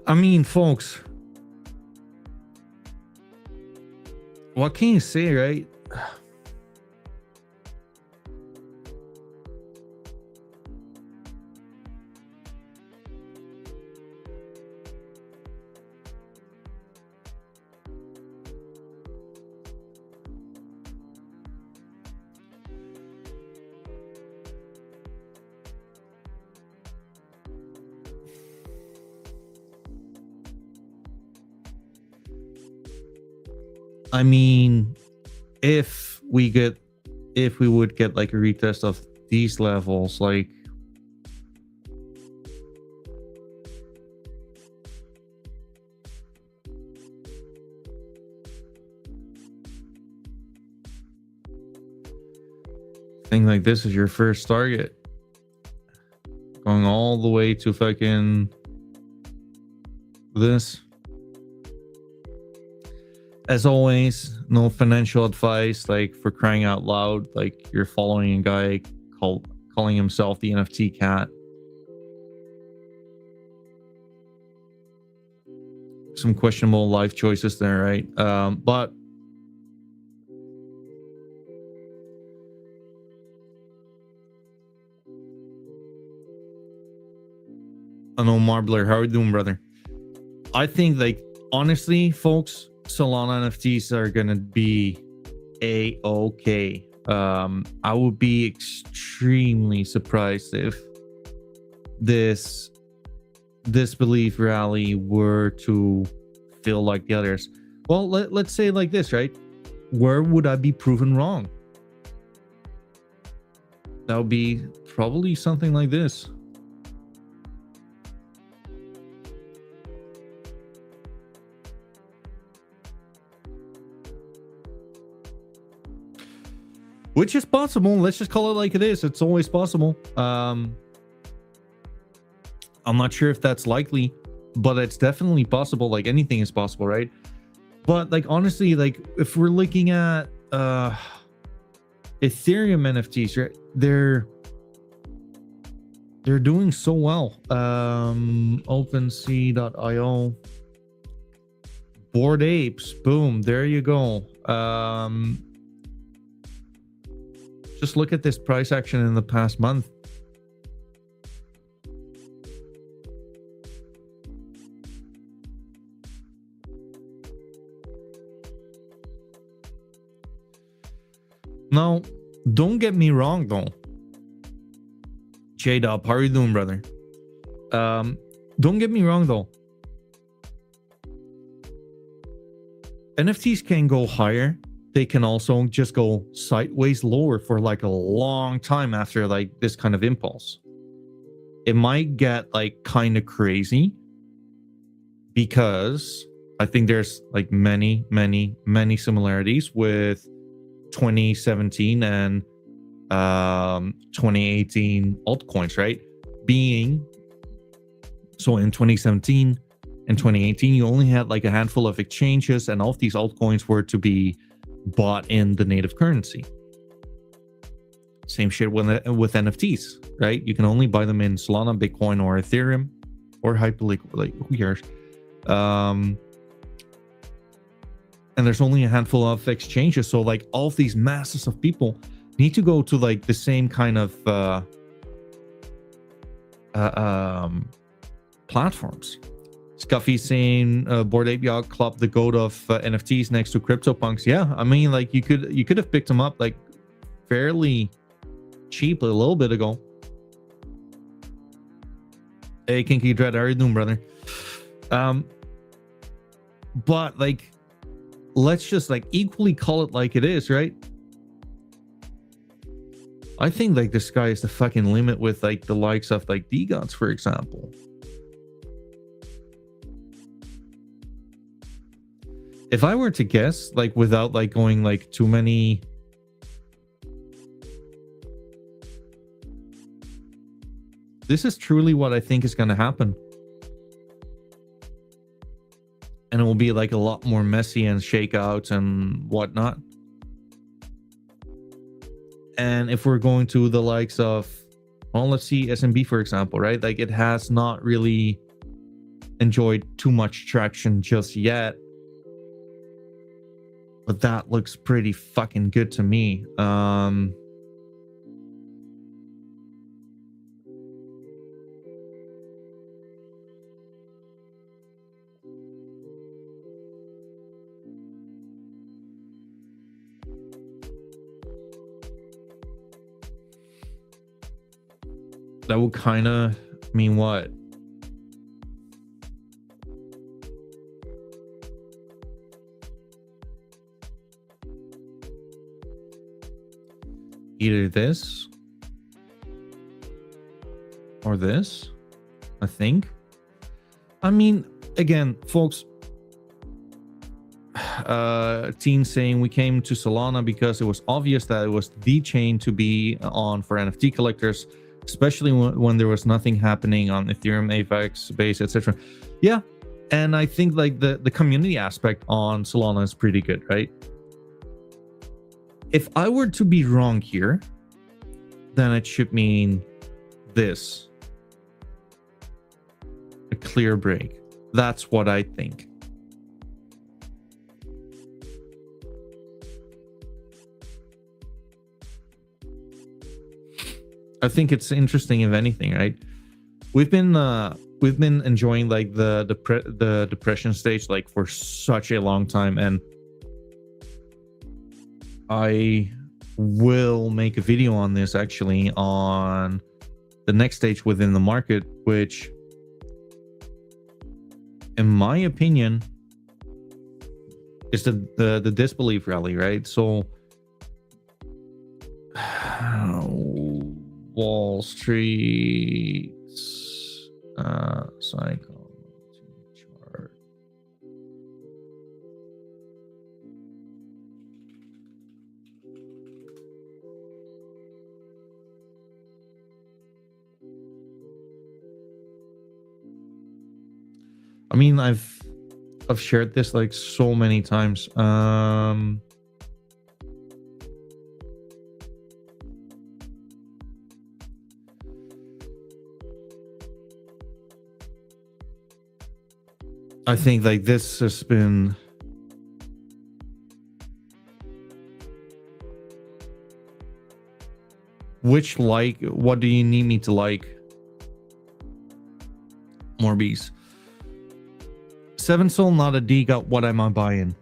I mean, folks, what can you say, right? I mean, if we would get like a retest of these levels, like, thing like this is your first target. going all the way to fucking this. As always, no financial advice, like for crying out loud. Like you're following a guy calling himself the NFT cat. Some questionable life choices there, right? But I know Marbler, how are you doing, brother? I think, like, honestly, folks, Solana NFTs are gonna be a-okay. I would be extremely surprised if this belief rally were to feel like the others. Well, let's say like this, right? Where would I be proven wrong? That would be probably something like this. Which is possible. Let's just call it like it is. It's always possible. I'm not sure if that's likely, but it's definitely possible. Like anything is possible, right? But like honestly, like if we're looking at Ethereum NFTs, right? They're doing so well. OpenSea.io, Bored Apes, boom, there you go. Just look at this price action in the past month. Now, don't get me wrong though. J-Dub, how are you doing, brother? Don't get me wrong though. NFTs can go higher. They can also just go sideways lower for like a long time after like this kind of impulse. It might get like kind of crazy because I think there's like many similarities with 2017 and 2018 altcoins, right? Being so in 2017 and 2018, you only had like a handful of exchanges, and all of these altcoins were to be bought in the native currency. Same shit with NFTs, right? You can only buy them in Solana, Bitcoin, or Ethereum, or Hyperliquid. Like who cares? And there's only a handful of exchanges, so like all of these masses of people need to go to like the same kind of platforms. Scuffy saying Bored Ape Yacht Club, the goat of NFTs next to CryptoPunks. Yeah, I mean, like you could have picked them up like fairly cheap a little bit ago. Hey, Kinky Dread, how are you doing, brother? But like, let's just like equally call it like it is, right? I think like the sky is the fucking limit with like the likes of like D-Gods, for example. If I were to guess, like without like going like too many, this is truly what I think is going to happen. And it will be like a lot more messy and shakeouts and whatnot. And if we're going to the likes of, well, let's see SMB, for example, right? Like it has not really enjoyed too much traction just yet. But that looks pretty fucking good to me. That would kind of mean what? Either this or this, I think. I mean, again, folks, Teen saying we came to Solana because it was obvious that it was the chain to be on for NFT collectors. especially when there was nothing happening on Ethereum, AVAX, Base, etc. Yeah, and I think like the community aspect on Solana is pretty good, right? If I were to be wrong here, then it should mean this. A clear break. That's what I think. I think it's interesting, if anything, right? We've been enjoying like the depression stage like for such a long time, and I will make a video on this actually on the next stage within the market, which in my opinion is the disbelief rally, right? So Wall Street psychology chart. I mean, I've shared this like so many times. I think like this has been what do you need me to like? More bees. 7 Sol, not a D, got what am I buying?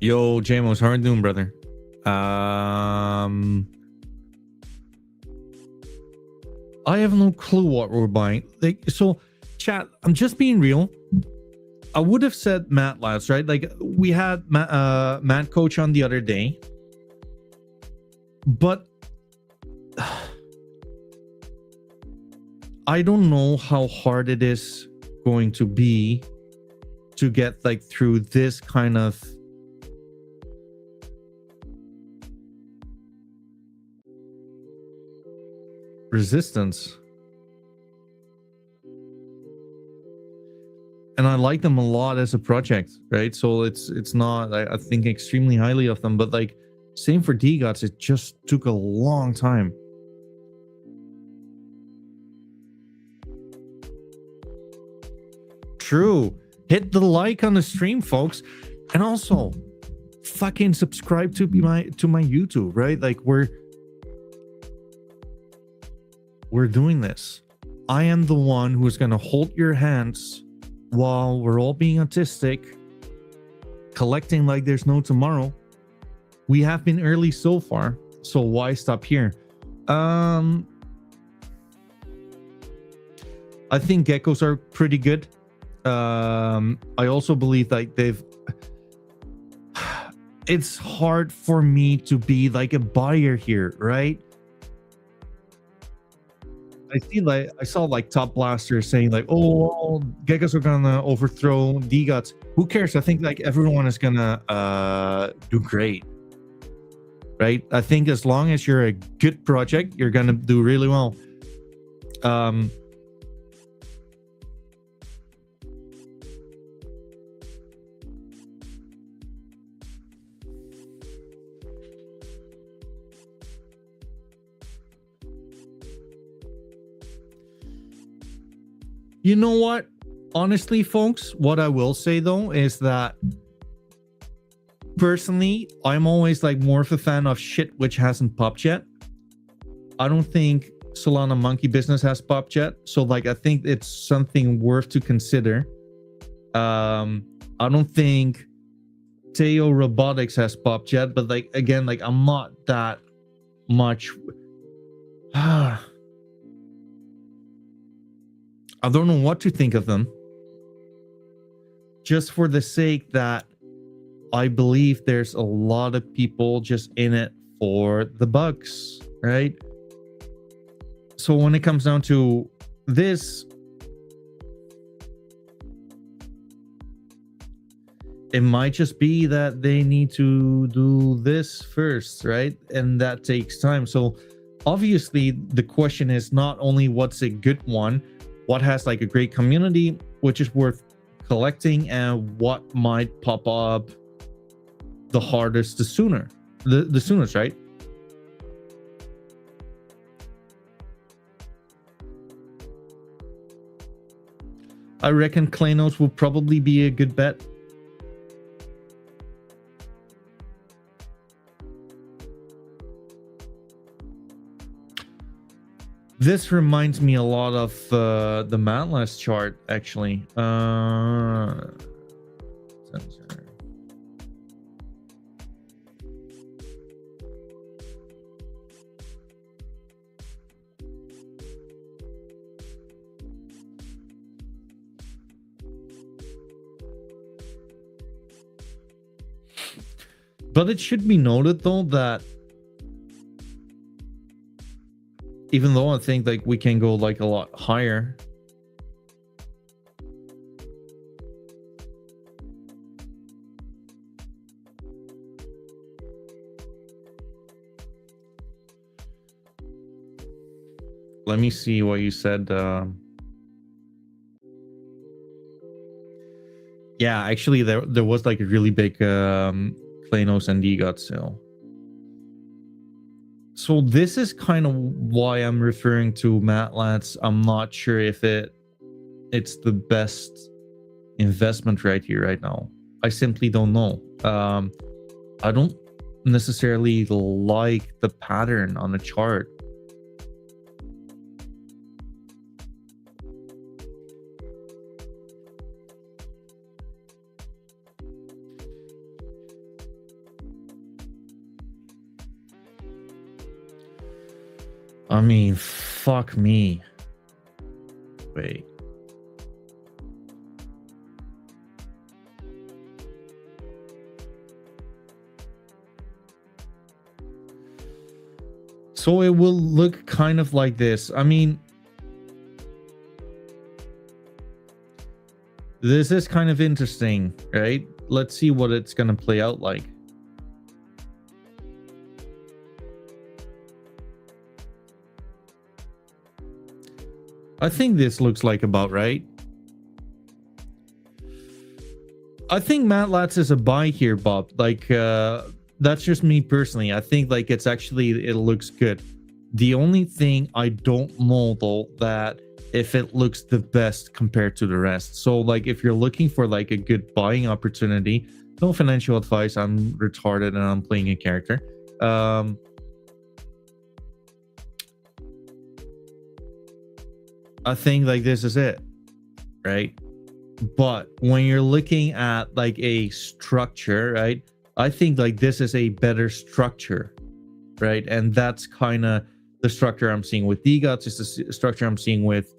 Yo, Jamos, how are you doing, brother? I have no clue what we're buying. Like, so, chat, I'm just being real. I would have said Matt last, right? Like, we had Matt Coach on the other day. But I don't know how hard it is going to be to get like through this kind of resistance. And I like them a lot as a project, right? So it's not, I think extremely highly of them, but like same for DGOTS, it just took a long time. True. Hit the like on the stream, folks, and also fucking subscribe to my YouTube, right? Like we're doing this. I am the one who's going to hold your hands while we're all being autistic, collecting like there's no tomorrow. We have been early so far, so why stop here? I think geckos are pretty good. I also believe like it's hard for me to be like a buyer here, right? I saw like Top Blaster saying like, oh, geckos are gonna overthrow DGOTS. Who cares? I think like everyone is gonna do great, right? I think as long as you're a good project, you're gonna do really well. You know what? Honestly, folks, what I will say though is that personally, I'm always like more of a fan of shit which hasn't popped yet. I don't think Solana Monkey Business has popped yet, so like I think it's something worth to consider. I don't think Teo Robotics has popped yet, but like again, like I'm not that much. I don't know what to think of them. Just for the sake that I believe there's a lot of people just in it for the bucks, right? So when it comes down to this, it might just be that they need to do this first, right? And that takes time. So obviously the question is not only what's a good one, what has like a great community, which is worth collecting, and what might pop up the hardest the sooner, the soonest, right? I reckon Klanos will probably be a good bet. This reminds me a lot of the Matlas chart, actually. Sensor. But it should be noted, though, that even though I think like we can go like a lot higher, let me see what you said. Yeah, actually there was like a really big Klanos and DGOT sale. So this is kind of why I'm referring to Matlats. I'm not sure if it's the best investment right here, right now. I simply don't know. I don't necessarily like the pattern on the chart. I mean, fuck me. Wait. So it will look kind of like this. I mean, this is kind of interesting, right? Let's see what it's going to play out like. I think this looks like about right. I think Matlats is a buy here, Bob. Like, that's just me personally. I think like it looks good. The only thing I don't know though, that if it looks the best compared to the rest. So like if you're looking for like a good buying opportunity, no financial advice, I'm retarded and I'm playing a character. I think like this is it, right? But when you're looking at like a structure, right? I think like this is a better structure, right? And that's kind of the structure I'm seeing with DGOTs. It's the structure I'm seeing with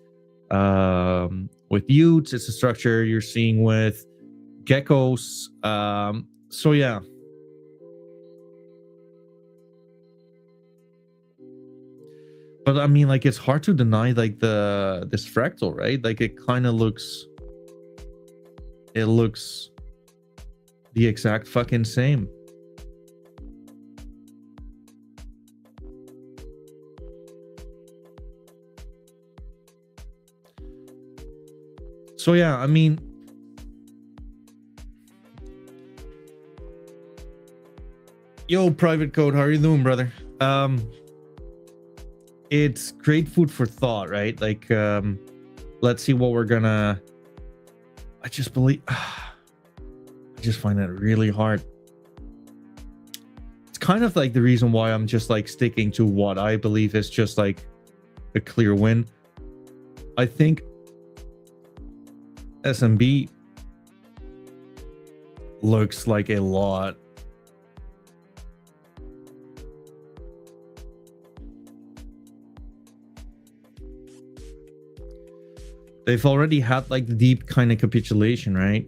Utes. It's the structure you're seeing with geckos. So yeah. But I mean, like, it's hard to deny like this fractal, right? Like it kind of looks, it looks the exact fucking same. So yeah, I mean, yo, private code, how are you doing, brother? It's great food for thought, right? Like, let's see what we're gonna. I just believe. I just find it really hard. It's kind of like the reason why I'm just like sticking to what I believe is just like a clear win. I think SMB looks like a lot. They've already had like the deep kind of capitulation, right?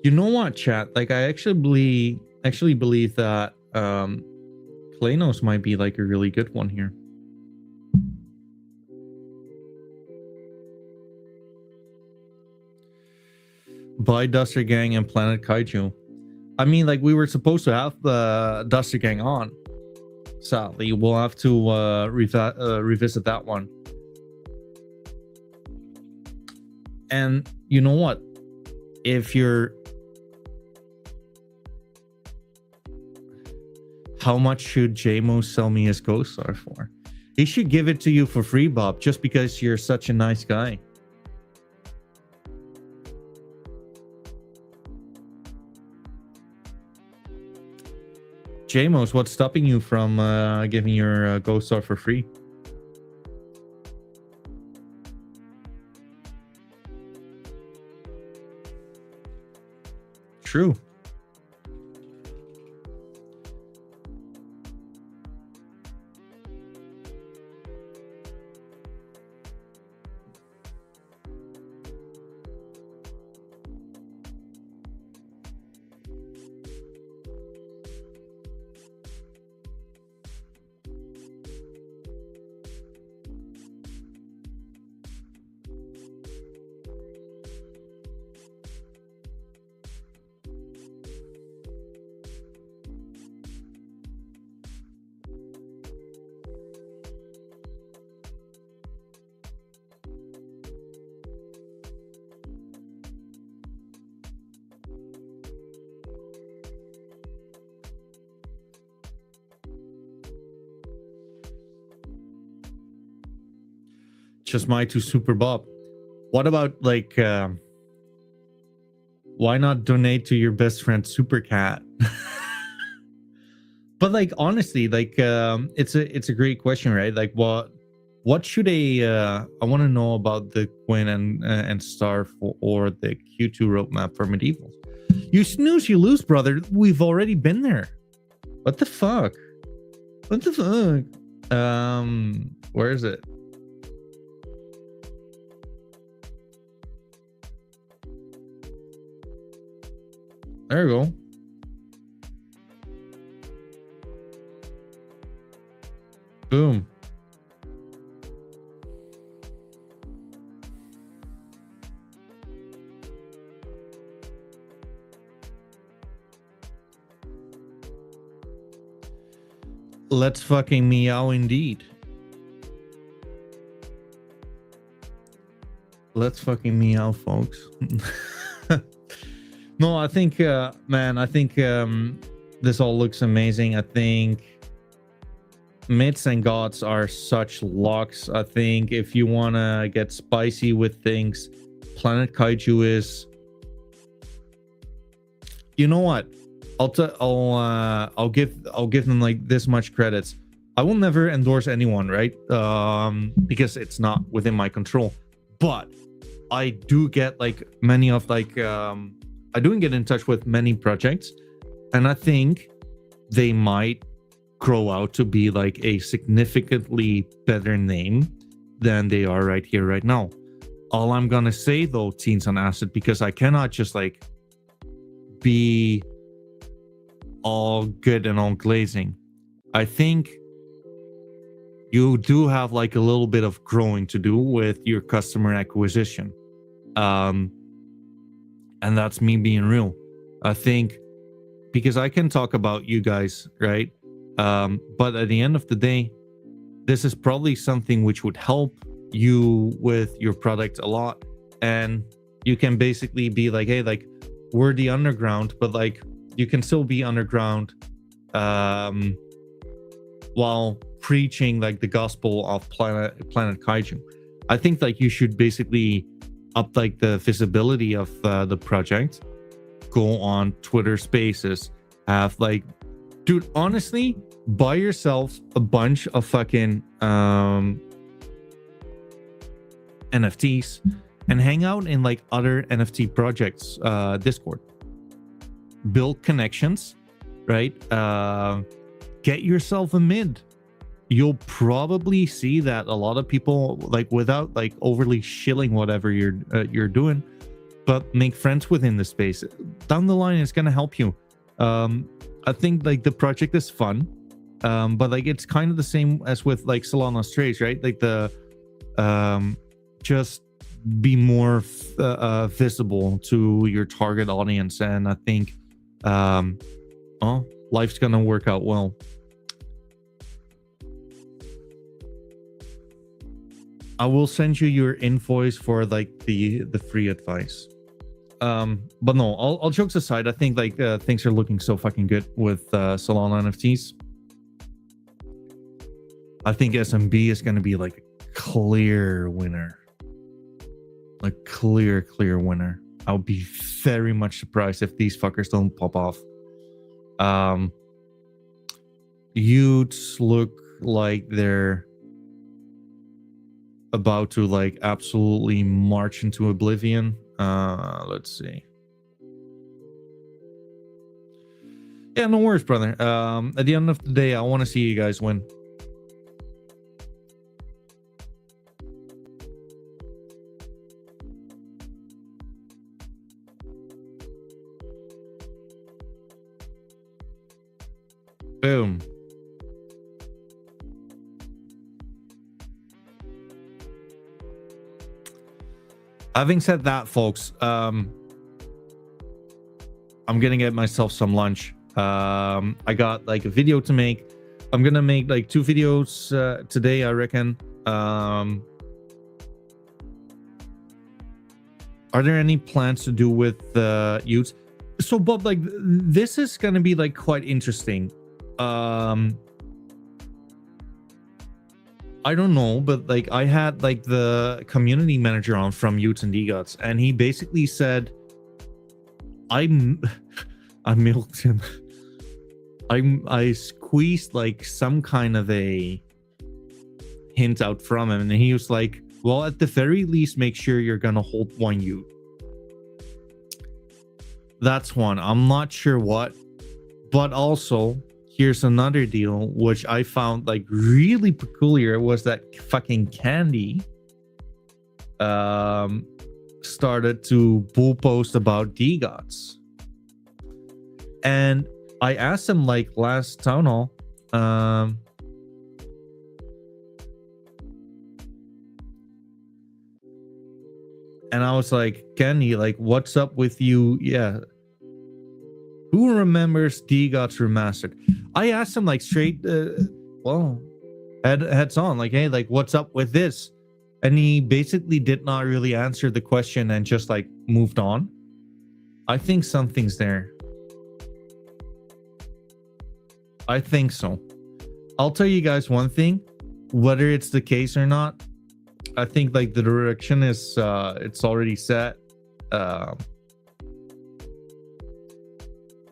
You know what, chat? Like, I actually believe that Planos might be like a really good one here. Buy Duster Gang and Planet Kaiju. I mean, like, we were supposed to have the Duster Gang on. Sadly, we'll have to revisit that one. And you know what? If you're... How much should JMO sell me his Ghost Star for? He should give it to you for free, Bob, just because you're such a nice guy. JMOs, what's stopping you from giving your Ghost Star for free? True. Just my two super Bob. What about like why not donate to your best friend Super Cat? But like honestly, like it's a great question, right? Like what should I want to know about the Quinn and Star or the Q2 roadmap for Medievals. You snooze, you lose, brother. We've already been there. What the fuck? What the fuck? Where is it? There you go. Boom. Let's fucking meow indeed. Let's fucking meow, folks. No, I think, man, I think this all looks amazing. I think myths and gods are such locks. I think if you want to get spicy with things, Planet Kaiju is... You know what? I'll give them like this much credits. I will never endorse anyone, right? Because it's not within my control. But I do get like many of like I do get in touch with many projects, and I think they might grow out to be like a significantly better name than they are right here, right now. All I'm gonna say though, Teens on Acid, because I cannot just like be all good and all glazing. I think you do have like a little bit of growing to do with your customer acquisition. And that's me being real. I think because I can talk about you guys, right? But at the end of the day, this is probably something which would help you with your product a lot. And you can basically be like, hey, like we're the underground, but like you can still be underground while preaching like the gospel of Planet Kaiju. I think like you should basically up like the visibility of the project, go on Twitter Spaces, have like, dude, honestly, buy yourself a bunch of fucking NFTs and hang out in like other NFT projects Discord, build connections, right? Get yourself a mid. You'll probably see that a lot of people, like, without like overly shilling whatever you're doing, but make friends within the space. Down the line, it's gonna help you. I think like the project is fun, but like it's kind of the same as with like Solana Strays, right? Like the just be more visible to your target audience, and I think life's gonna work out well. I will send you your invoice for like the free advice. But no, all jokes aside, I think like things are looking so fucking good with Solana NFTs. I think SMB is going to be like a clear winner. Like clear winner. I would be very much surprised if these fuckers don't pop off. Utes look like they're about to like absolutely march into oblivion. Let's see. Yeah, no worries, brother. At the end of the day, I want to see you guys win. Boom. Having said that, folks, I'm gonna get myself some lunch. I got like a video to make. I'm gonna make like 2 videos today, I reckon. Are there any plans to do with youths? So, Bob, like this is gonna be like quite interesting. I don't know, but like I had like the community manager on from Utes and DGOTS, and he basically said, I milked him. I squeezed like some kind of a hint out from him, and he was like, well, at the very least, make sure you're gonna hold 1 Ute. That's one. I'm not sure what, but also here's another deal which I found like really peculiar, was that fucking Candy started to bull post about DGOTS. And I asked him like last town hall, and I was like, Candy, like what's up with you? Yeah. Who remembers DGOTS Remastered? I asked him like straight, well, heads on, like, hey, like what's up with this? And he basically did not really answer the question and just like moved on. I think something's there. I think so. I'll tell you guys one thing, whether it's the case or not, I think like the direction is it's already set.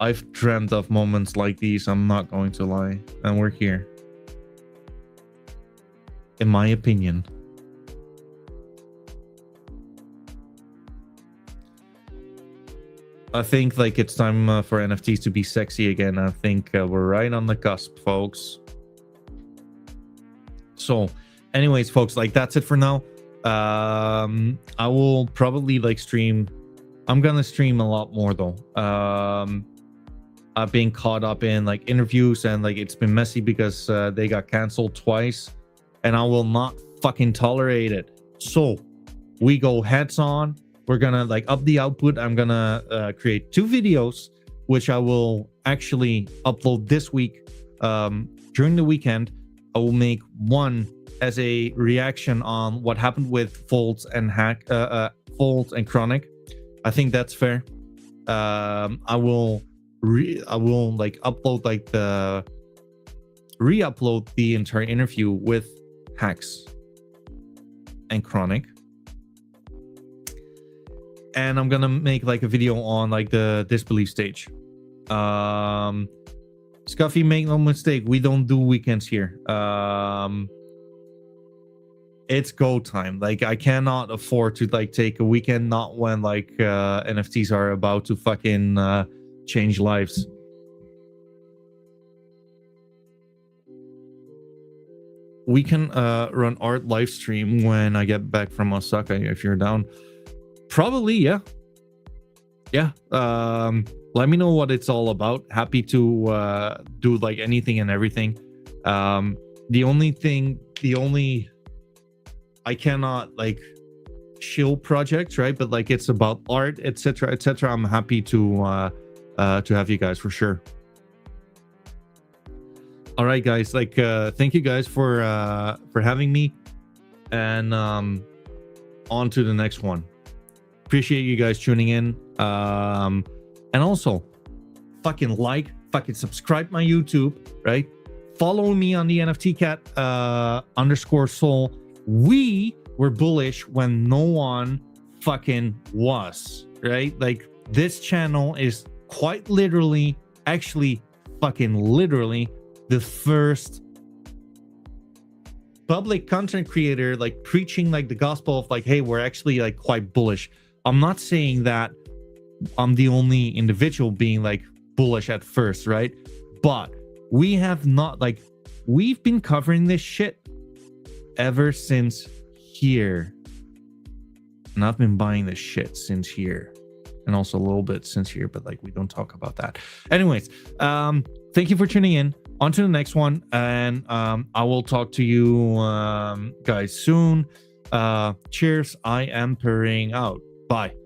I've dreamt of moments like these, I'm not going to lie, and we're here. In my opinion. I think like it's time for NFTs to be sexy again. I think we're right on the cusp, folks. So anyways, folks, like that's it for now. I will probably like stream. I'm gonna stream a lot more though. I've been caught up in like interviews, and like it's been messy because they got canceled twice, and I will not fucking tolerate it. So we go heads on. We're gonna like up the output. I'm gonna create 2 videos, which I will actually upload this week. During the weekend, I will make one as a reaction on what happened with Folds and Folds and Chronic. I think that's fair. I will like upload like the re-upload the entire interview with Hacks and Chronic, and I'm gonna make like a video on like the disbelief stage. Scuffy, make no mistake, we don't do weekends here. It's go time. Like, I cannot afford to like take a weekend, not when like NFTs are about to fucking change lives. We can run art live stream when I get back from Osaka if you're down. Probably, yeah. Let me know what it's all about. Happy to do like anything and everything. The only I cannot like shill projects, right? But like it's about art, etc., etc. I'm happy to have you guys for sure. All right, guys. Like, thank you guys for having me, and on to the next one. Appreciate you guys tuning in. And also, fucking subscribe my YouTube, right? Follow me on the NFT cat _soul. We were bullish when no one fucking was, right? Like, this channel is quite literally, actually fucking literally, the first public content creator like preaching like the gospel of like, hey, we're actually like quite bullish. I'm not saying that I'm the only individual being like bullish at first, right? But we have not, like, we've been covering this shit ever since here, and I've been buying this shit since here, and also a little bit since here, but like we don't talk about that. Anyways, thank you for tuning in. On to the next one, and I will talk to you guys soon. Cheers. I am purring out. Bye.